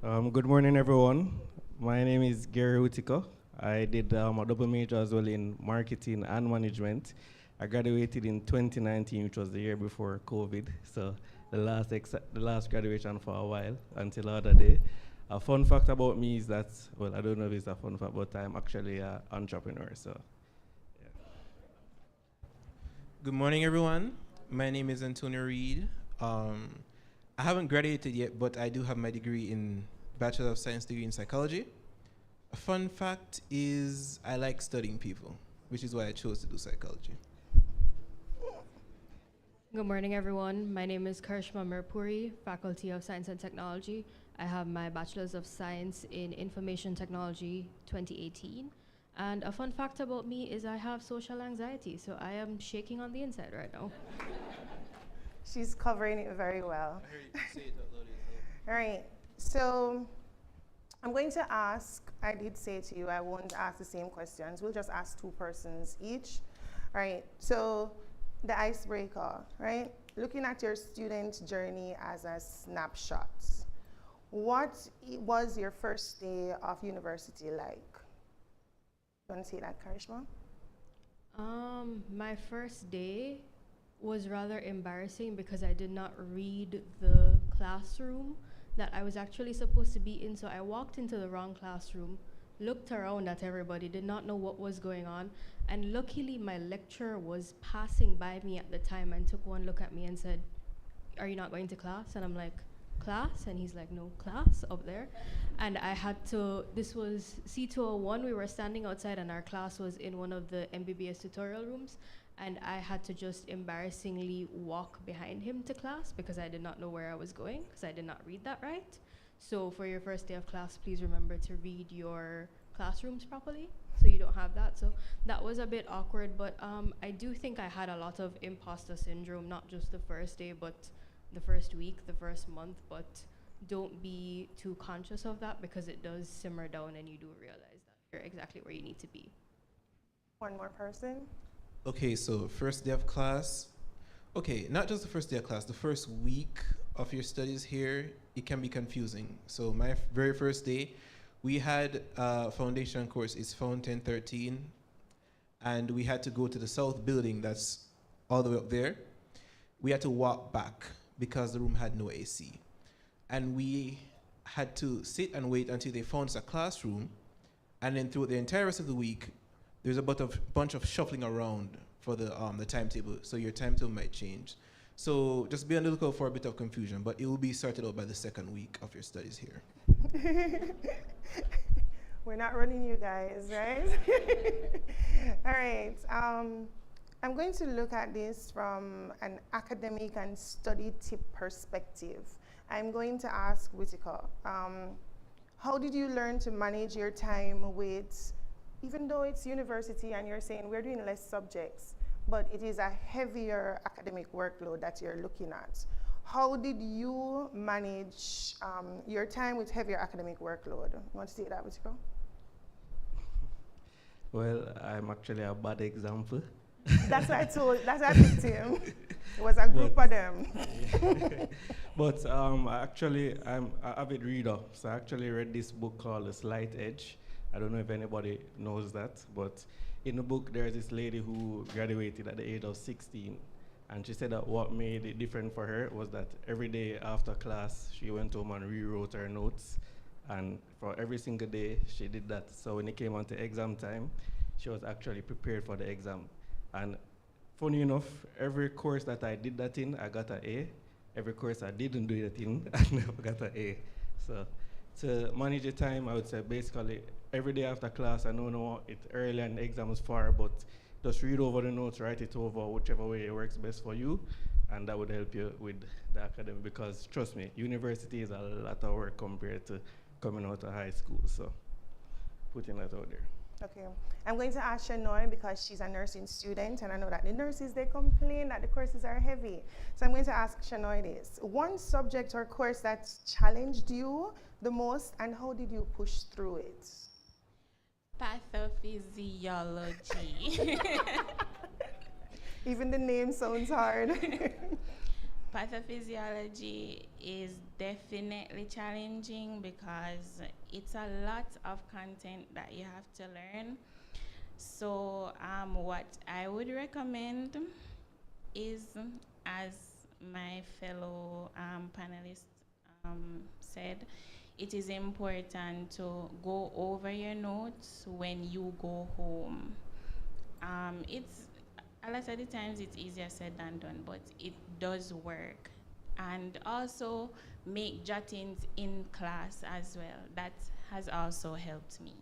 Good morning, everyone. My name is Gary Utika. I did a double major as well in marketing and management. I graduated in 2019, which was the year before COVID. So the last graduation for a while until the other day. A fun fact about me is that, well, I don't know if it's a fun fact, but I'm actually an entrepreneur. So, yeah.
Good morning, everyone. My name is Antonio Reed. I haven't graduated yet, but I do have my degree in Bachelor of Science degree in psychology. A fun fact is I like studying people, which is why I chose to do psychology.
Good morning, everyone. My name is Karishma Mirpuri, Faculty of Science and Technology. I have my Bachelor's of Science in Information Technology 2018. And a fun fact about me is I have social anxiety, so I am shaking on the inside right now.
She's covering it very well.
I heard you say it out loud.
All right, so I'm going to ask, I did say to you, I won't ask the same questions. We'll just ask 2 persons each. All right, so the icebreaker, right? Looking at your student journey as a snapshot, what was your first day of university like? You want to say that, Karishma?
My first day was rather embarrassing because I did not read the classroom that I was actually supposed to be in. So I walked into the wrong classroom, looked around at everybody, did not know what was going on. And luckily my lecturer was passing by me at the time and took one look at me and said, "Are you not going to class?" And I'm like, "Class?" And he's like, "No, class up there." And I had to, this was C201, we were standing outside and our class was in one of the MBBS tutorial rooms. And I had to just embarrassingly walk behind him to class because I did not know where I was going because I did not read that right. So for your first day of class, please remember to read your classrooms properly so you don't have that. So that was a bit awkward, but I do think I had a lot of imposter syndrome, not just the first day, but the first week, the first month, but don't be too conscious of that because it does simmer down and you do realize that you're exactly where you need to be.
One more person.
Okay, so first day of class. Okay, not just the first day of class, the first week of your studies here, it can be confusing. So my very first day, we had a foundation course, it's Fountain 13, and we had to go to the south building that's all the way up there. We had to walk back because the room had no AC. And we had to sit and wait until they found us a classroom, and then through the entire rest of the week, there's a bunch of shuffling around for the timetable, so your timetable might change. So just be on the lookout for a bit of confusion, but it will be sorted out by the second week of your studies here.
We're not running you guys, right? All right, I'm going to look at this from an academic and study tip perspective. I'm going to ask Whitaker, how did you learn to manage your time with, even though it's university and you're saying we're doing less subjects, but it is a heavier academic workload that you're looking at. How did you manage your time with heavier academic workload? You want to say that, Whitaker?
Well, I'm actually a bad example.
That's what I picked him. It was a group of them.
But actually, I'm an avid reader. So I actually read this book called The Slight Edge. I don't know if anybody knows that, but in the book, there's this lady who graduated at the age of 16. And she said that what made it different for her was that every day after class, she went home and rewrote her notes. And for every single day, she did that. So when it came on to exam time, she was actually prepared for the exam. And funny enough, every course that I did that in, I got an A. Every course I didn't do that in, I never got an A. So to manage the time, I would say basically every day after class, I know it's early and the exam is far, but just read over the notes, write it over, whichever way it works best for you, and that would help you with the academic, because trust me, university is a lot of work compared to coming out of high school, so putting that out there.
Okay, I'm going to ask Shanoy because she's a nursing student, and I know that the nurses, they complain that the courses are heavy. So I'm going to ask Shanoy this. One subject or course that's challenged you the most, and how did you push through it?
Pathophysiology.
Even the name sounds hard.
Pathophysiology is definitely challenging because it's a lot of content that you have to learn. So what I would recommend is, as my fellow panelists said, it is important to go over your notes when you go home. It's a lot of the times it's easier said than done, but it does work. And also make jottings in class as well. That has also helped me.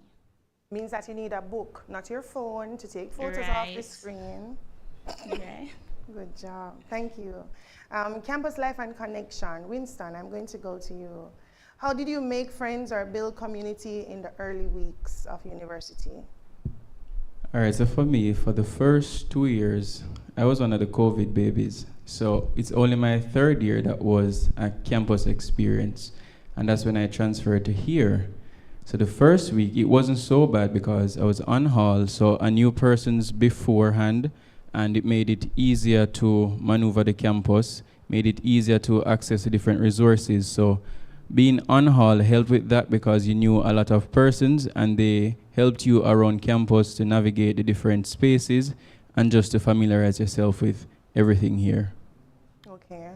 Means that you need a book, not your phone, to take photos off the
Right.
screen.
Right.
Good job. Thank you. Campus life and connection. Winston, I'm going to go to you. How did you make friends or build community in the early weeks of university?
All right, so for me, for the first 2 years, I was one of the COVID babies. So it's only my third year that was a campus experience. And that's when I transferred to here. So the first week, it wasn't so bad because I was on hall, so I knew persons beforehand, and it made it easier to maneuver the campus, made it easier to access the different resources. So being on hall helped with that because you knew a lot of persons and they helped you around campus to navigate the different spaces and just to familiarize yourself with everything here.
Okay,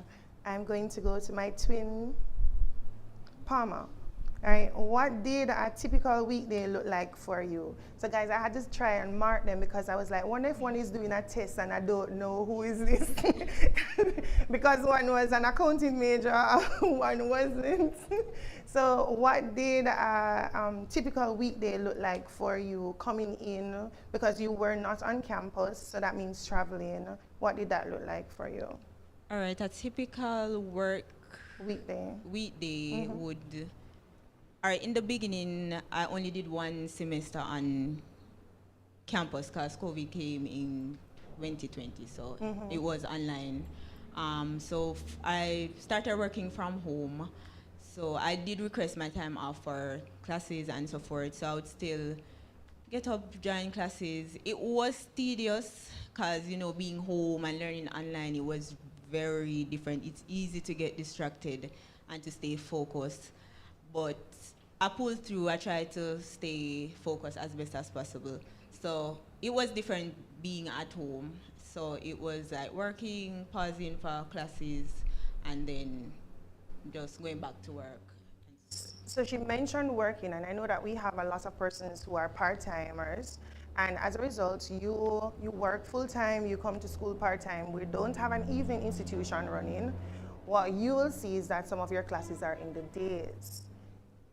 I'm going to go to my twin, Palmer. All right, what did a typical weekday look like for you? So guys, I had to try and mark them because I was like, wonder if one is doing a test and I don't know who is this. Because one was an accounting major, one wasn't. So what did a typical weekday look like for you coming in? Because you were not on campus, so that means traveling. What did that look like for you?
All right, a typical work
weekday
would. All right, in the beginning, I only did one semester on campus because COVID came in 2020, so it was online. So I started working from home. So I did request my time off for classes and so forth. So I would still get up, join classes. It was tedious because, you know, being home and learning online, it was very different. It's easy to get distracted and to stay focused. But I pulled through. I tried to stay focused as best as possible. So it was different being at home. So it was like working, pausing for classes, and then just going back to work.
So she mentioned working, and I know that we have a lot of persons who are part-timers, and as a result, you work full-time, you come to school part-time. We don't have an evening institution running. What you will see is that some of your classes are in the days.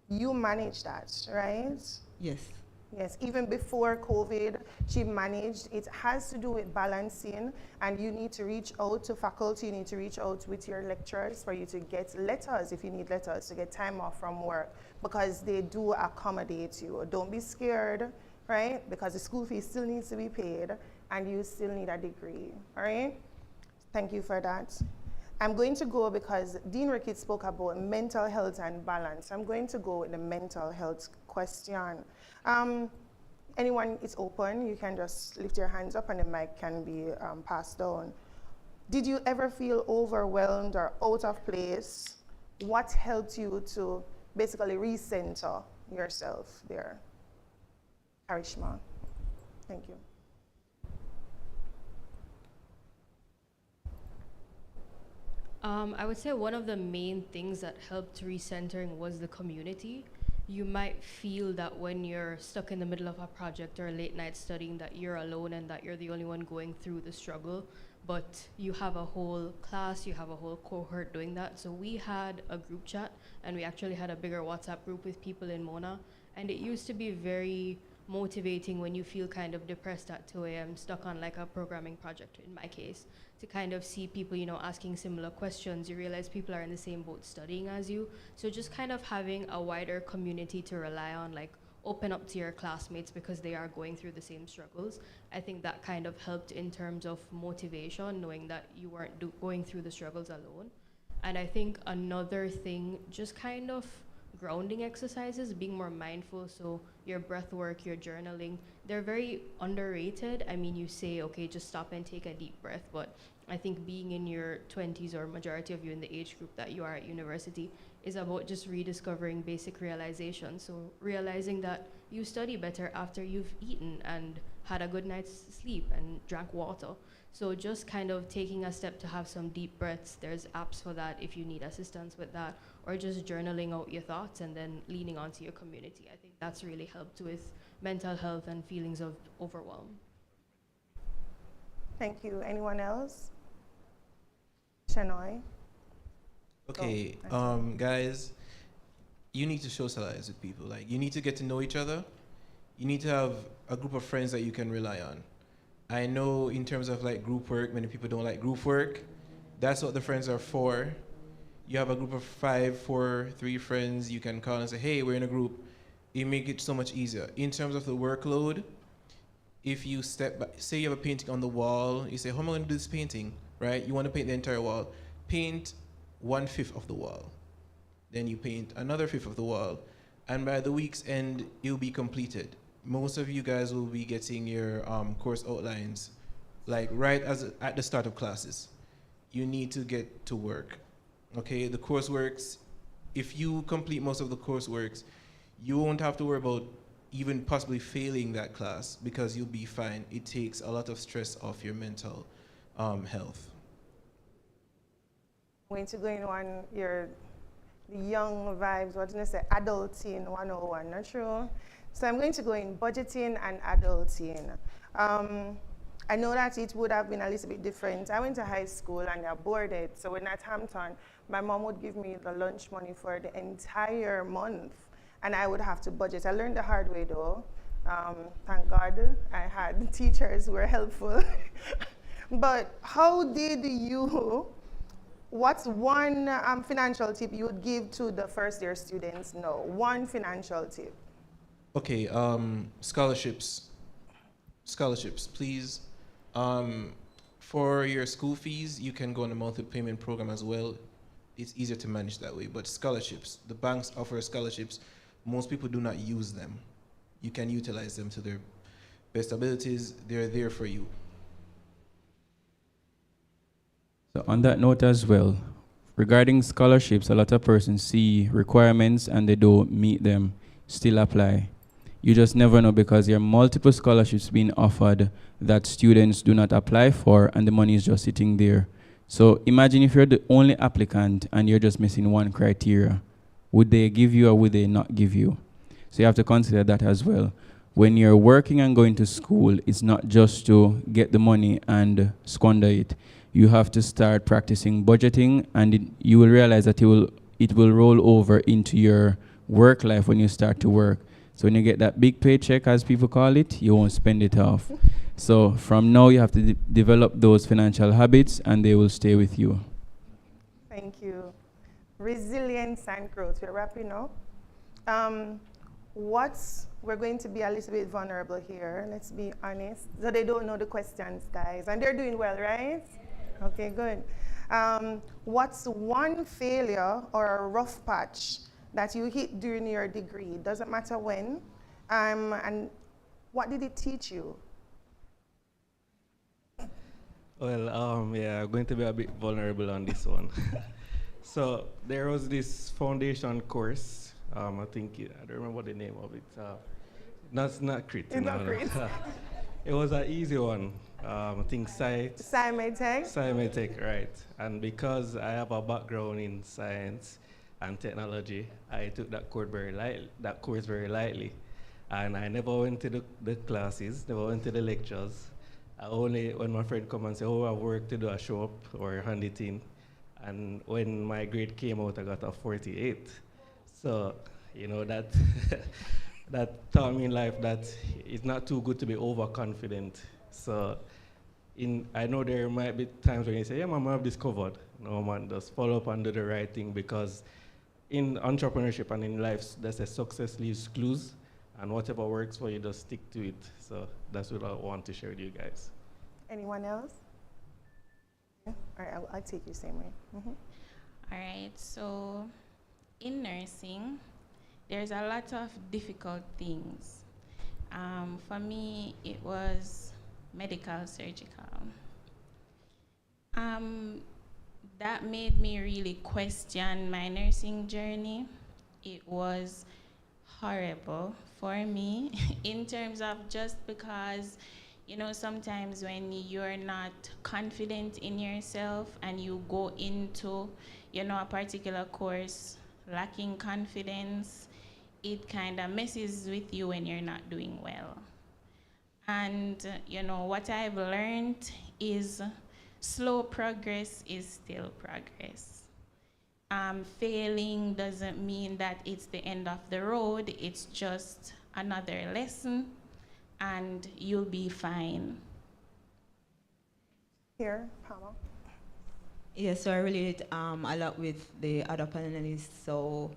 You manage that, right?
Yes.
Yes, even before COVID, she managed. It has to do with balancing, and you need to reach out to faculty, you need to reach out with your lecturers for you to get letters, if you need letters, to get time off from work, because they do accommodate you. Don't be scared, right? Because the school fee still needs to be paid, and you still need a degree, all right? Thank you for that. I'm going to go because Dean Ricketts spoke about mental health and balance. I'm going to go with the mental health question. Anyone is open, you can just lift your hands up and the mic can be passed down. Did you ever feel overwhelmed or out of place? What helped you to basically recenter yourself there? Karishma, thank you.
I would say one of the main things that helped recentering was the community. You might feel that when you're stuck in the middle of a project or a late night studying that you're alone and that you're the only one going through the struggle, but you have a whole class, you have a whole cohort doing that. So we had a group chat, and we actually had a bigger WhatsApp group with people in Mona, and it used to be very motivating when you feel kind of depressed at 2 a.m. stuck on like a programming project, in my case, to kind of see people, you know, asking similar questions. You realize people are in the same boat studying as you. So just kind of having a wider community to rely on, like open up to your classmates because they are going through the same struggles. I think that kind of helped in terms of motivation, knowing that you weren't going through the struggles alone. And I think another thing, just kind of grounding exercises, being more mindful. So your breath work, your journaling, they're very underrated. I mean, you say, okay, just stop and take a deep breath, but I think being in your 20s, or majority of you in the age group that you are at university, is about just rediscovering basic realizations. So realizing that you study better after you've eaten, and had a good night's sleep and drank water. So just kind of taking a step to have some deep breaths. There's apps for that if you need assistance with that, or just journaling out your thoughts and then leaning onto your community. I think that's really helped with mental health and feelings of overwhelm.
Thank you. Anyone else? Shanoy?
Okay, guys, you need to socialize with people. Like, you need to get to know each other. You need to have a group of friends that you can rely on. I know in terms of like group work, many people don't like group work. That's what the friends are for. You have a group of 5, 4, 3 friends, you can call and say, hey, we're in a group. It makes it so much easier. In terms of the workload, if you step back, say you have a painting on the wall, you say, how am I gonna do this painting, right? You wanna paint the entire wall. Paint 1/5 of the wall. Then you paint another 1/5 of the wall. And by the week's end, it'll be completed. Most of you guys will be getting your course outlines like right at the start of classes. You need to get to work. Okay, the courseworks, if you complete most of the courseworks, you won't have to worry about even possibly failing that class because you'll be fine. It takes a lot of stress off your mental health.
I'm going to go in on the young vibes, what did I say, adulting 101, not true? So I'm going to go in budgeting and adulting. I know that it would have been a little bit different. I went to high school and I boarded, so in Hampton, my mom would give me the lunch money for the entire month, and I would have to budget. I learned the hard way though. Thank God I had teachers who were helpful. But how did you, what's one financial tip you would give to the first year students? No, one financial tip.
Okay, scholarships, please. For your school fees, you can go on a monthly payment program as well. It's easier to manage that way, but scholarships, the banks offer scholarships. Most people do not use them. You can utilize them to their best abilities. They're there for you.
So on that note as well, regarding scholarships, a lot of persons see requirements and they don't meet them, still apply. You just never know because there are multiple scholarships being offered that students do not apply for and the money is just sitting there. So imagine if you're the only applicant and you're just missing one criteria. Would they give you or would they not give you? So you have to consider that as well. When you're working and going to school, it's not just to get the money and squander it. You have to start practicing budgeting, and you will realize that it will roll over into your work life when you start to work. So when you get that big paycheck, as people call it, you won't spend it off. So from now, you have to develop those financial habits, and they will stay with you.
Thank you. Resilience and growth. We're wrapping up. We're going to be a little bit vulnerable here. Let's be honest. So they don't know the questions, guys. And they're doing well, right? Okay, good. What's one failure or a rough patch that you hit during your degree? Doesn't matter when. And what did it teach you?
Well, yeah, I'm going to be a bit vulnerable on this one. So there was this foundation course. I think, I don't remember the name of it. That's not crit.
It's not crit.
It was an easy one. I think Sci-Tech, right. And because I have a background in science and technology, I took that course very lightly. And I never went to the classes, never went to the lectures. I only, when my friend come and say, oh, I have work to do, I show up or hand it in. And when my grade came out, I got a 48. So, you know, that that taught me in life that it's not too good to be overconfident. So I know there might be times when you say, yeah, man, I have this covered. No, man, just follow up and do the right thing, because in entrepreneurship and in life, there's a success leaves clues, and whatever works for you, just stick to it. So that's what I want to share with you guys.
Anyone else? Yeah. All right, I'll take you same way. Mm-hmm.
All right, so in nursing, there's a lot of difficult things. For me, it was medical surgical. That made me really question my nursing journey. It was horrible for me in terms of just because, you know, sometimes when you're not confident in yourself and you go into, you know, a particular course lacking confidence, it kind of messes with you when you're not doing well. And, you know, what I've learned is slow progress is still progress. Failing doesn't mean that it's the end of the road, it's just another lesson, and you'll be fine.
Here, Palma.
Yes, so I relate a lot with the other panelists. So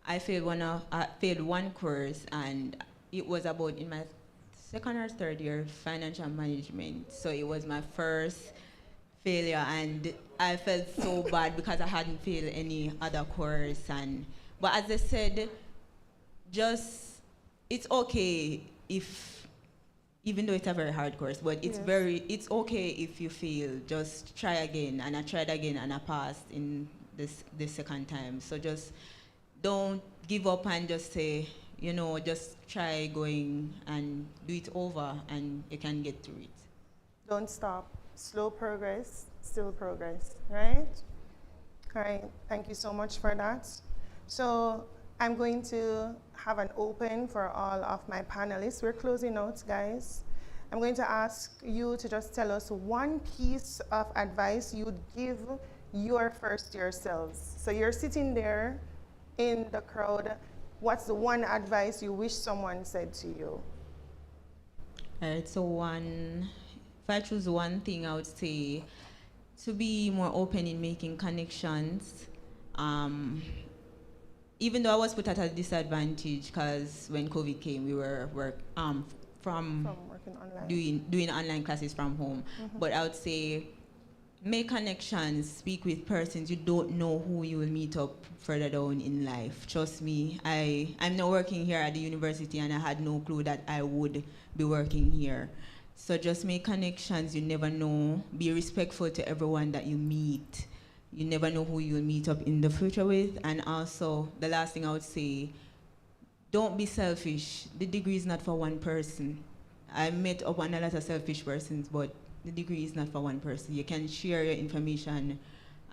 I failed one course, and it was about in my second or third year financial management. So it was my first failure, and I felt so bad because I hadn't failed any other course. But as I said, just it's okay if, even though it's a very hard course, but it's it's okay if you fail. Just try again, and I tried again, and I passed in this second time. So just don't give up and just say, you know, just try going and do it over, and you can get through it.
Don't stop. Slow progress, still progress, right? All right, thank you so much for that. So I'm going to have an open for all of my panelists. We're closing out, guys. I'm going to ask you to just tell us one piece of advice you'd give your first year selves. So you're sitting there in the crowd. What's the one advice you wish someone said to you?
All right, so if I choose one thing, I would say to be more open in making connections. Even though I was put at a disadvantage, because when COVID came, we were from working online, doing online classes from home. Mm-hmm. But I would say make connections, speak with persons. You don't know who you will meet up further down in life. Trust me, I'm now working here at the university, and I had no clue that I would be working here. So just make connections. You never know. Be respectful to everyone that you meet. You never know who you'll meet up in the future with. And also, the last thing I would say, don't be selfish. The degree is not for one person. I met up on a lot of selfish persons, but the degree is not for one person. You can share your information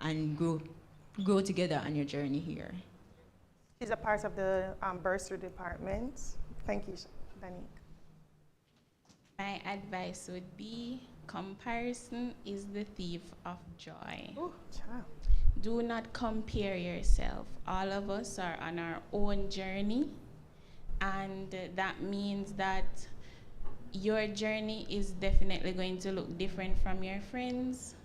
and grow together on your journey here.
She's a part of the bursary department. Thank you, Danique.
My advice would be, comparison is the thief of joy.
Oh, child.
Do not compare yourself. All of us are on our own journey, and that means that your journey is definitely going to look different from your friends.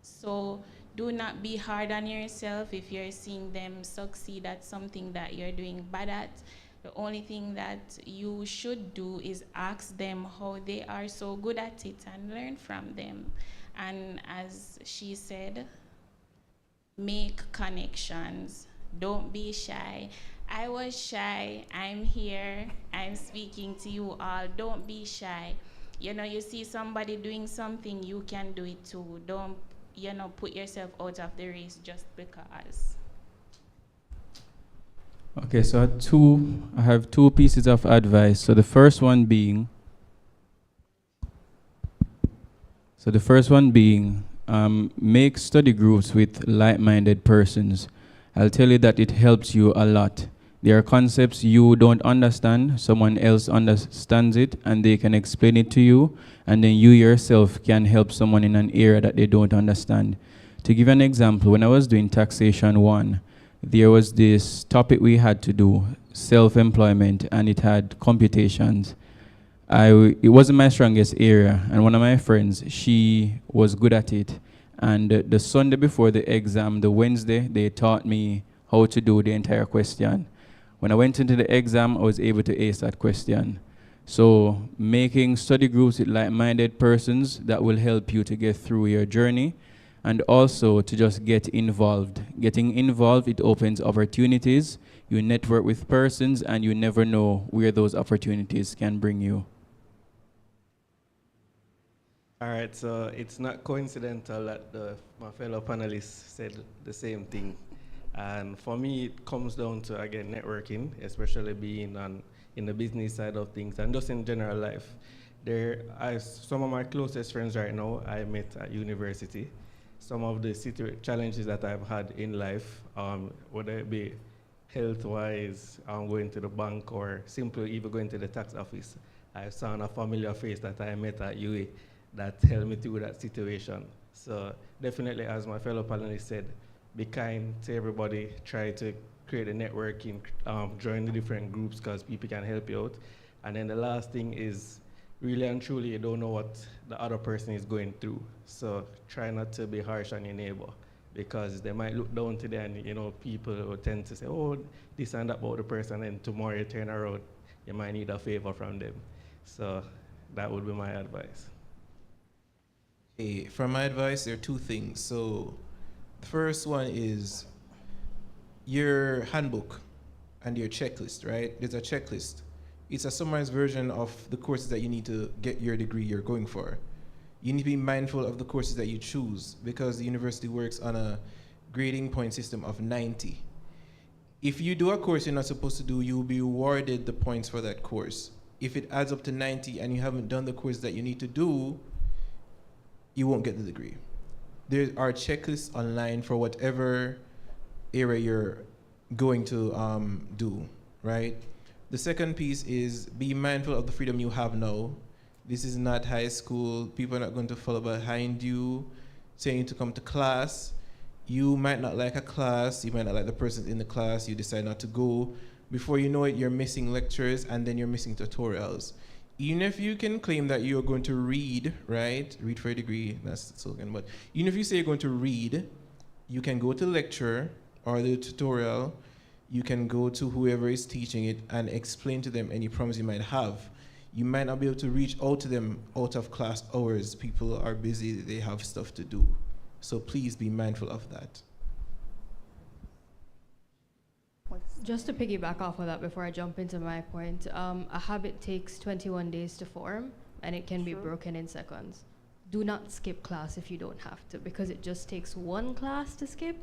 So do not be hard on yourself if you're seeing them succeed at something that you're doing bad at. The only thing that you should do is ask them how they are so good at it and learn from them. And as she said, make connections. Don't be shy. I was shy. I'm here. I'm speaking to you all. Don't be shy. You know, you see somebody doing something, you can do it too. Don't, you know, put yourself out of the race just because.
Okay, so I have two pieces of advice. So the first one being, make study groups with like-minded persons. I'll tell you that it helps you a lot. There are concepts you don't understand, someone else understands it, and they can explain it to you, and then you yourself can help someone in an area that they don't understand. To give an example, when I was doing taxation 1, there was this topic we had to do, self-employment, and it had computations. It wasn't my strongest area, and one of my friends, she was good at it. And the Sunday before the exam, the Wednesday, they taught me how to do the entire question. When I went into the exam, I was able to ace that question. So making study groups with like-minded persons, that will help you to get through your journey, and also to just get involved. Getting involved, it opens opportunities. You network with persons, and you never know where those opportunities can bring you.
All right, so it's not coincidental that my fellow panelists said the same thing. And for me, it comes down to, again, networking, especially being in the business side of things and just in general life. Some of my closest friends right now, I met at university. Some of the challenges that I've had in life, whether it be health-wise, going to the bank, or simply even going to the tax office, I saw a familiar face that I met at UWI that helped me through that situation. So definitely, as my fellow panelists said, be kind to everybody, try to create a networking, join the different groups because people can help you out. And then the last thing is, really and truly, you don't know what the other person is going through. So try not to be harsh on your neighbor because they might look down to them and, you know, people will tend to say, oh, this and that about the person, and tomorrow you turn around, you might need a favor from them. So that would be my advice.
Hey, from my advice, there are two things. So the first one is your handbook and your checklist, right? There's a checklist. It's a summarized version of the courses that you need to get your degree you're going for. You need to be mindful of the courses that you choose because the university works on a grading point system of 90. If you do a course you're not supposed to do, you'll be awarded the points for that course. If it adds up to 90 and you haven't done the course that you need to do, you won't get the degree. There are checklists online for whatever area you're going to do, right? The second piece is be mindful of the freedom you have now. This is not high school. People are not going to follow behind you, saying to come to class. You might not like a class. You might not like the person in the class. You decide not to go. Before you know it, you're missing lectures, and then you're missing tutorials. Even if you can claim that you're going to read, right? Read for a degree, that's the slogan. But even if you say you're going to read, you can go to the lecture or the tutorial. You can go to whoever is teaching it and explain to them any problems you might have. You might not be able to reach out to them out of class hours. People are busy, they have stuff to do. So please be mindful of that.
Just to piggyback off of that before I jump into my point, a habit takes 21 days to form, and it can be broken in seconds. Do not skip class if you don't have to, because it just takes one class to skip,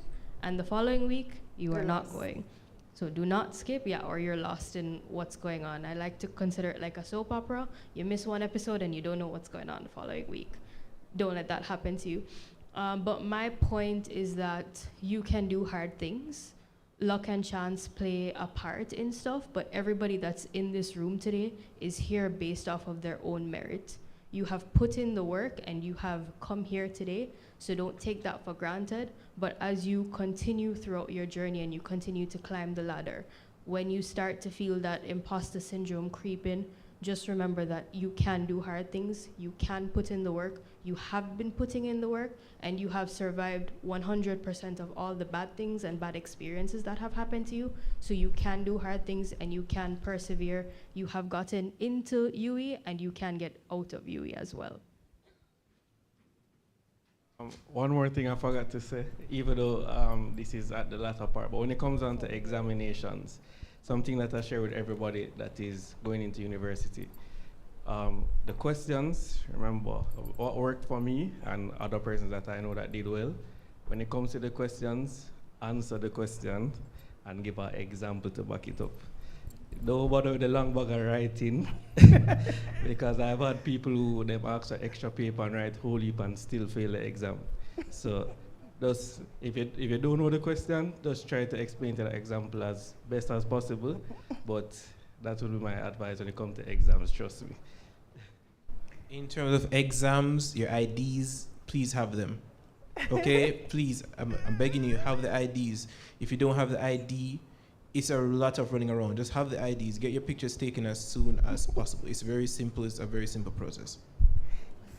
and the following week, you're not going. So do not skip, or you're lost in what's going on. I like to consider it like a soap opera. You miss one episode and you don't know what's going on the following week. Don't let that happen to you. But my point is that you can do hard things. Luck and chance play a part in stuff, but everybody that's in this room today is here based off of their own merit. You have put in the work and you have come here today, so don't take that for granted. But as you continue throughout your journey and you continue to climb the ladder, when you start to feel that imposter syndrome creep in, just remember that you can do hard things, you can put in the work, you have been putting in the work, and you have survived 100% of all the bad things and bad experiences that have happened to you. So you can do hard things and you can persevere. You have gotten into UWI and you can get out of UWI as well.
One more thing I forgot to say, even though this is at the latter part, but when it comes down to examinations, something that I share with everybody that is going into university. The questions, remember, what worked for me and other persons that I know that did well, when it comes to the questions, answer the question and give an example to back it up. Don't bother with the long bag of writing, because I've had people who them ask for extra paper and write whole heap and still fail the exam. So just, if you don't know the question, just try to explain to the example as best as possible, but that will be my advice when it comes to exams, trust me.
In terms of exams, your IDs, please have them. Okay? Please, I'm begging you, have the IDs. If you don't have the ID, it's a lot of running around. Just have the IDs. Get your pictures taken as soon as possible. It's very simple. It's a very simple process.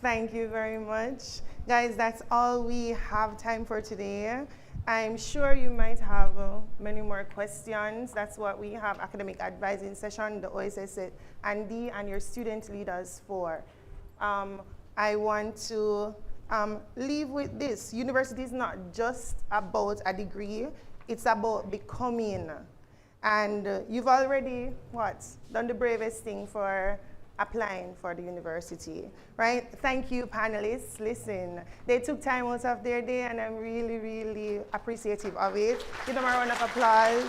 Thank you very much. Guys, that's all we have time for today. I'm sure you might have many more questions. That's what we have academic advising session, the OSS and D and your student leaders for. I want to leave with this. University is not just about a degree, it's about becoming. And you've already, done the bravest thing for applying for the university, right? Thank you, panelists. Listen, they took time out of their day, and I'm really, really appreciative of it. Give them a round of applause.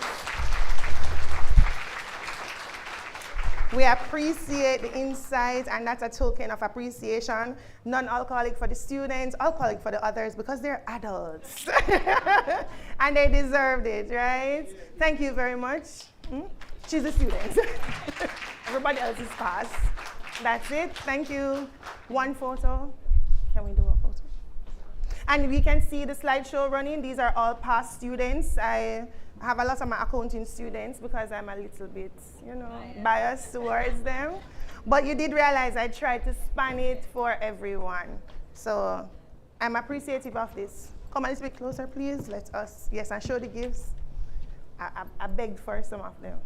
We appreciate the insight, and that's a token of appreciation. Non-alcoholic for the students, alcoholic for the others, because they're adults. And they deserved it, right? Thank you very much. She's a student. Everybody else is passed. That's it. Thank you. One photo. Can we do a photo? And we can see the slideshow running. These are all past students. I have a lot of my accounting students because I'm a little bit, biased towards them. But you did realize I tried to span it for everyone. So I'm appreciative of this. Come a little bit closer, please. Let us, yes, and show the gifts. I begged for some of them.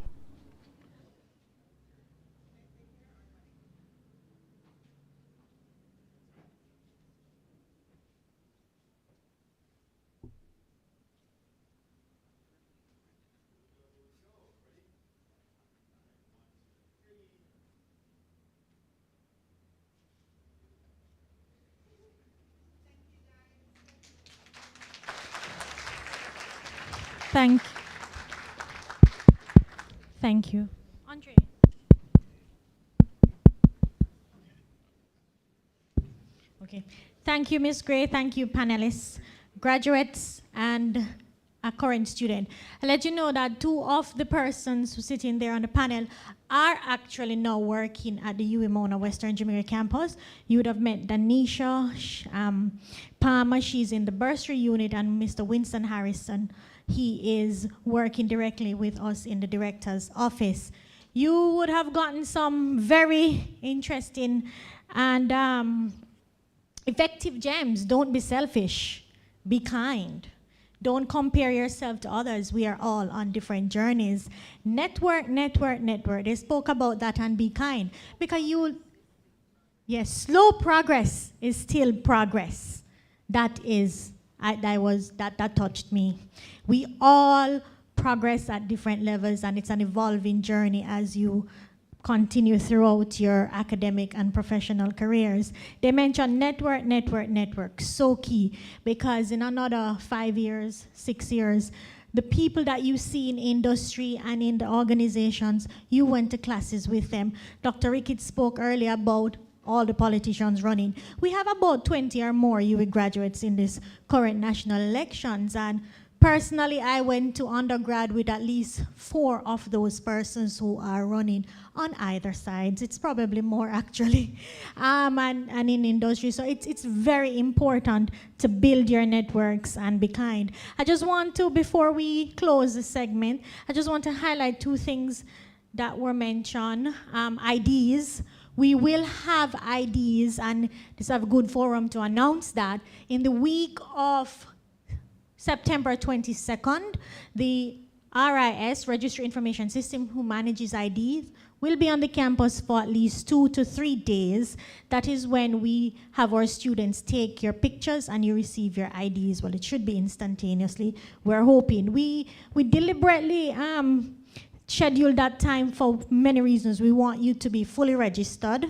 Thank you. Andre. Okay. Thank you, Ms. Gray. Thank you, panelists, graduates, and a current student. I'll let you know that 2 of the persons who sit in there on the panel are actually now working at the UWI Mona Western Jamaica campus. You would have met Danisha Palmer. She's in the bursary unit, and Mr. Winston Harrison. He is working directly with us in the director's office. You would have gotten some very interesting and effective gems. Don't be selfish. Be kind. Don't compare yourself to others. We are all on different journeys. Network, network, network. They spoke about that, and be kind. Because yes, slow progress is still progress. That touched me. We all progress at different levels, and it's an evolving journey as you continue throughout your academic and professional careers. They mentioned network, network, network, so key, because in another 5 years, 6 years, the people that you see in industry and in the organizations, you went to classes with them. Dr. Ricketts spoke earlier about all the politicians running. We have about 20 or more UWI graduates in this current national elections, and personally, I went to undergrad with at least 4 of those persons who are running on either sides. It's probably more actually, and in industry. So it's very important to build your networks and be kind. I just want to, before we close the segment, I just want to highlight 2 things that were mentioned. IDs. We will have IDs, and this is a good forum to announce that. In the week of September 22nd, the RIS, Registry Information System, who manages IDs, will be on the campus for at least 2 to 3 days. That is when we have our students take your pictures and you receive your IDs. Well, it should be instantaneously. We're hoping. We deliberately schedule that time for many reasons. We want you to be fully registered.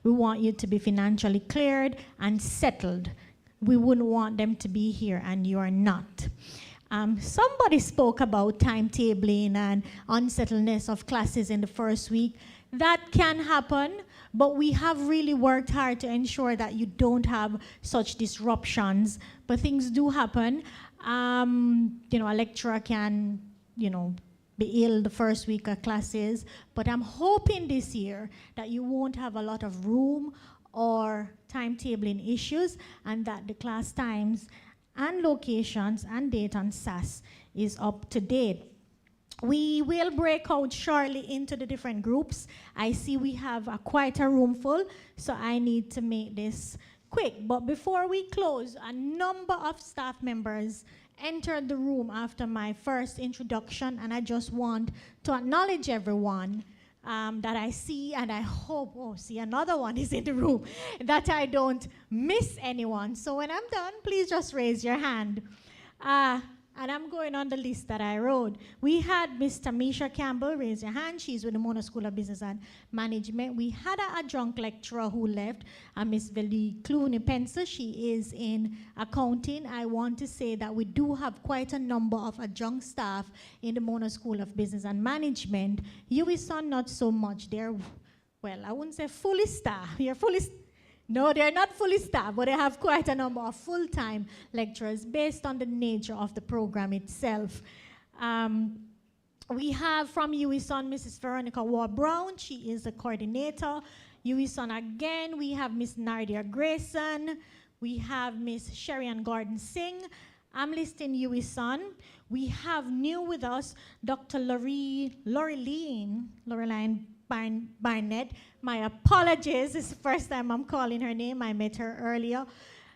We want you to be financially cleared and settled. We wouldn't want them to be here and you are not. Somebody spoke about timetabling and unsettledness of classes in the first week. That can happen, but we have really worked hard to ensure that you don't have such disruptions. But things do happen. A lecturer can, be ill the first week of classes, but I'm hoping this year that you won't have a lot of room or timetabling issues, and that the class times and locations and date on SAS is up to date. We will break out shortly into the different groups. I see we have quite a room full, so I need to make this quick. But before we close, a number of staff members entered the room after my first introduction, and I just want to acknowledge everyone that I see, and I hope, see another one is in the room, that I don't miss anyone. So when I'm done, please just raise your hand. And I'm going on the list that I wrote. We had Miss Tamisha Campbell, raise your hand. She's with the Mona School of Business and Management. We had an adjunct lecturer who left, Miss Veli Clooney Pencil. She is in accounting. I want to say that we do have quite a number of adjunct staff in the Mona School of Business and Management. UWI not so much. They're, well, I wouldn't say fully staffed. You're fully No, they're not fully staffed, but they have quite a number of full-time lecturers based on the nature of the program itself. We have from UWI Mrs. Veronica Ward-Brown. She is the coordinator. UWI again, we have Miss Nardia Grayson. We have Miss Sherian Gordon Singh. I'm listing UWI. We have new with us Dr. Laureline Barnett. My apologies, it's the first time I'm calling her name. I met her earlier.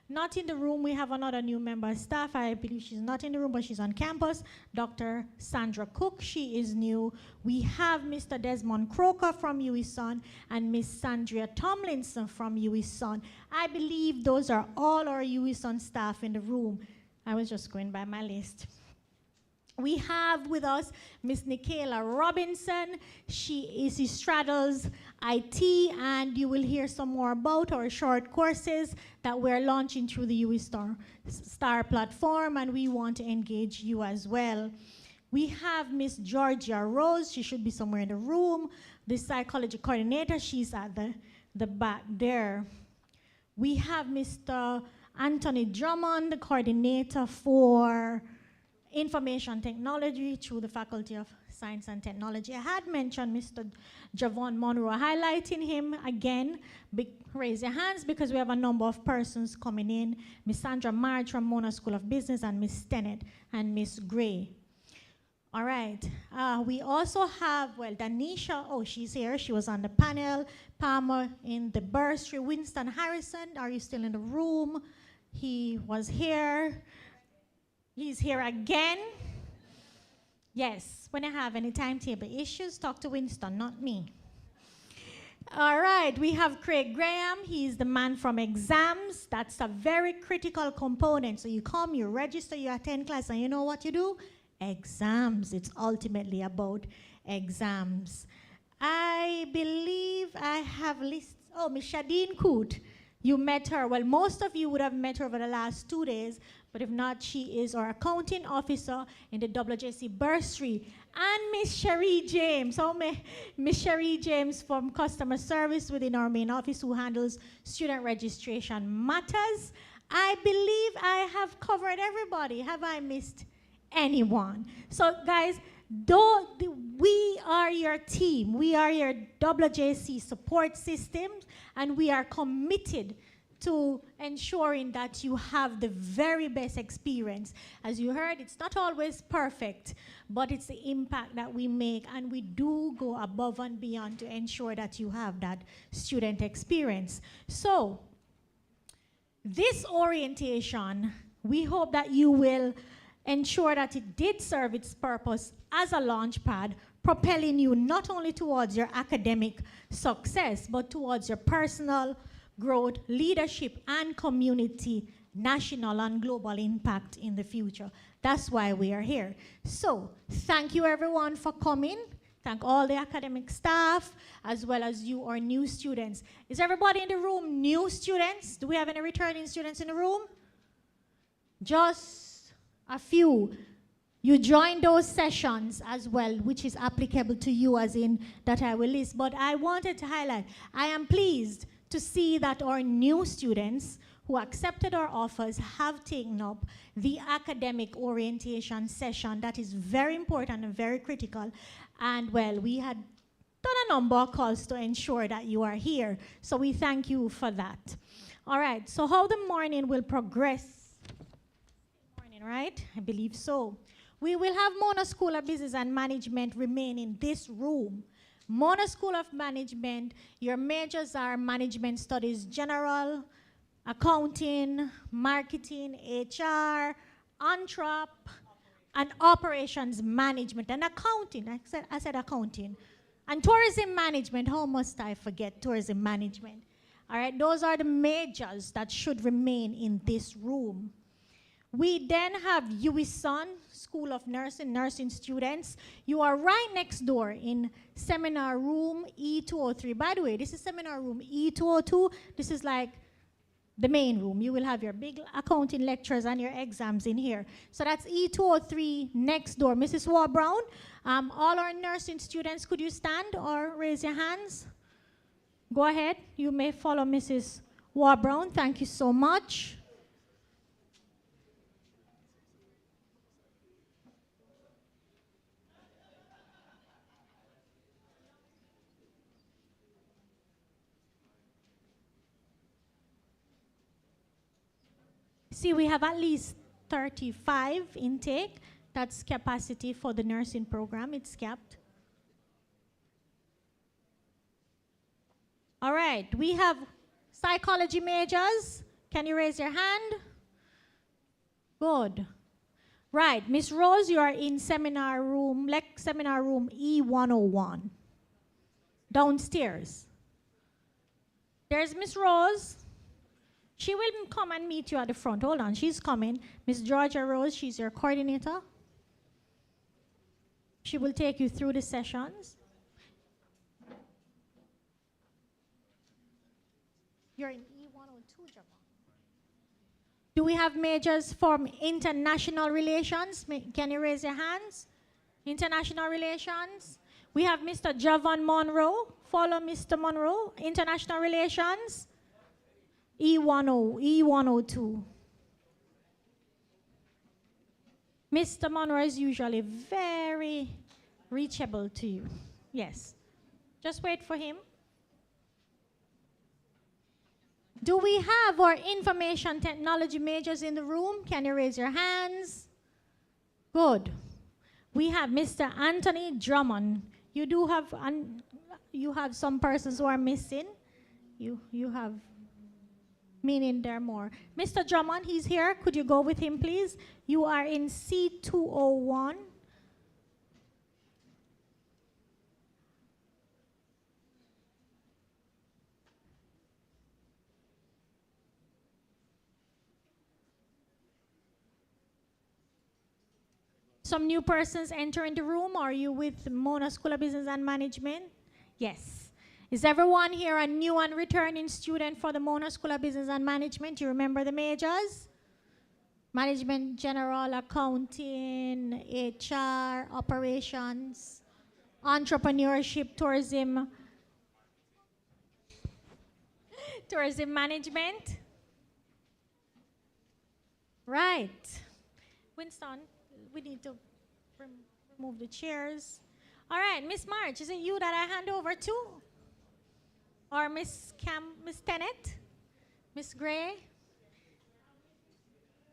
Not in the room, we have another new member of staff. I believe she's not in the room, but she's on campus. Dr. Sandra Cook, she is new. We have Mr. Desmond Croker from UWI and Miss Sandria Tomlinson from UWI. I believe those are all our UWI staff in the room. I was just going by my list. We have with us Miss Nikayla Robinson. She straddles IT, and you will hear some more about our short courses that we're launching through the UWI Star platform, and we want to engage you as well. We have Miss Georgia Rose. She should be somewhere in the room. The psychology coordinator, she's at the back there. We have Mr. Anthony Drummond, the coordinator for Information Technology through the Faculty of Science and Technology. I had mentioned Mr. Javon Monroe, highlighting him again. Raise your hands because we have a number of persons coming in. Miss Sandra March from Mona School of Business, and Miss Stennett and Miss Gray. All right, we also have, well, Danisha, oh, she's here. She was on the panel. Palmer in the bursary. Winston Harrison, are you still in the room? He was here. He's here again. Yes, when I have any timetable issues, talk to Winston, not me. All right, we have Craig Graham. He's the man from exams. That's a very critical component. So you come, you register, you attend class, and you know what you do? Exams. It's ultimately about exams. I believe I have lists. Oh, Miss Shadeen Coot. You met her. Well, most of you would have met her over the last 2 days, but if not, she is our accounting officer in the WJC bursary. And Miss Cherie James, Miss Cherie James from customer service within our main office, who handles student registration matters. I believe I have covered everybody. Have I missed anyone? So guys, we are your team. We are your WJC support system, and we are committed to ensuring that you have the very best experience. As you heard, it's not always perfect, but it's the impact that we make, and we do go above and beyond to ensure that you have that student experience. So, this orientation, we hope that you will ensure that it did serve its purpose as a launch pad, propelling you not only towards your academic success, but towards your personal growth, leadership, and community, national and global impact in the future. That's why we are here. So, thank you everyone for coming. Thank all the academic staff, as well as you, our new students. Is everybody in the room new students? Do we have any returning students in the room? Just a few. You join those sessions as well, which is applicable to you, as in that I will list. But I wanted to highlight, I am pleased to see that our new students who accepted our offers have taken up the academic orientation session. That is very important and very critical. And well, we had done a number of calls to ensure that you are here. So we thank you for that. All right, so how the morning will progress? Morning, right? I believe so. We will have Mona School of Business and Management remain in this room. Mona School of Management, your majors are Management Studies General, Accounting, Marketing, HR, Entrep, and Operations Management, and Accounting. I said Accounting. And Tourism Management. How must I forget Tourism Management? All right, those are the majors that should remain in this room. We then have UWI School of Nursing, nursing students. You are right next door in seminar room E203. By the way, this is seminar room E202. This is like the main room. You will have your big accounting lectures and your exams in here. So that's E203 next door. Mrs. War Brown, all our nursing students, could you stand or raise your hands? Go ahead. You may follow Mrs. War Brown. Thank you so much. See, we have at least 35 intake. That's capacity for the nursing program. It's capped. All right, we have psychology majors. Can you raise your hand? Good. Right, Miss Rose, you are in seminar room E101, downstairs. There's Miss Rose. She will come and meet you at the front. Hold on, she's coming. Miss Georgia Rose, she's your coordinator. She will take you through the sessions. You're in E102, Jamal. Do we have majors from international relations? Can you raise your hands? International relations. We have Mr. Javon Monroe. Follow Mr. Monroe. International relations. E102. Mr. Monroe is usually very reachable to you. Yes. Just wait for him. Do we have our information technology majors in the room? Can you raise your hands? Good. We have Mr. Anthony Drummond. You do have, you have some persons who are missing. You have, meaning there are more. Mr. Drummond, he's here. Could you go with him, please? You are in C201. Some new persons entering the room. Are you with Mona School of Business and Management? Yes. Is everyone here a new and returning student for the Mona School of Business and Management? You remember the majors? Management, General, Accounting, HR, Operations, Entrepreneurship, Tourism, Tourism Management. Right. Winston, we need to remove the chairs. All right, Miss March, is it you that I hand over to? Or Miss Tennant? Miss Gray?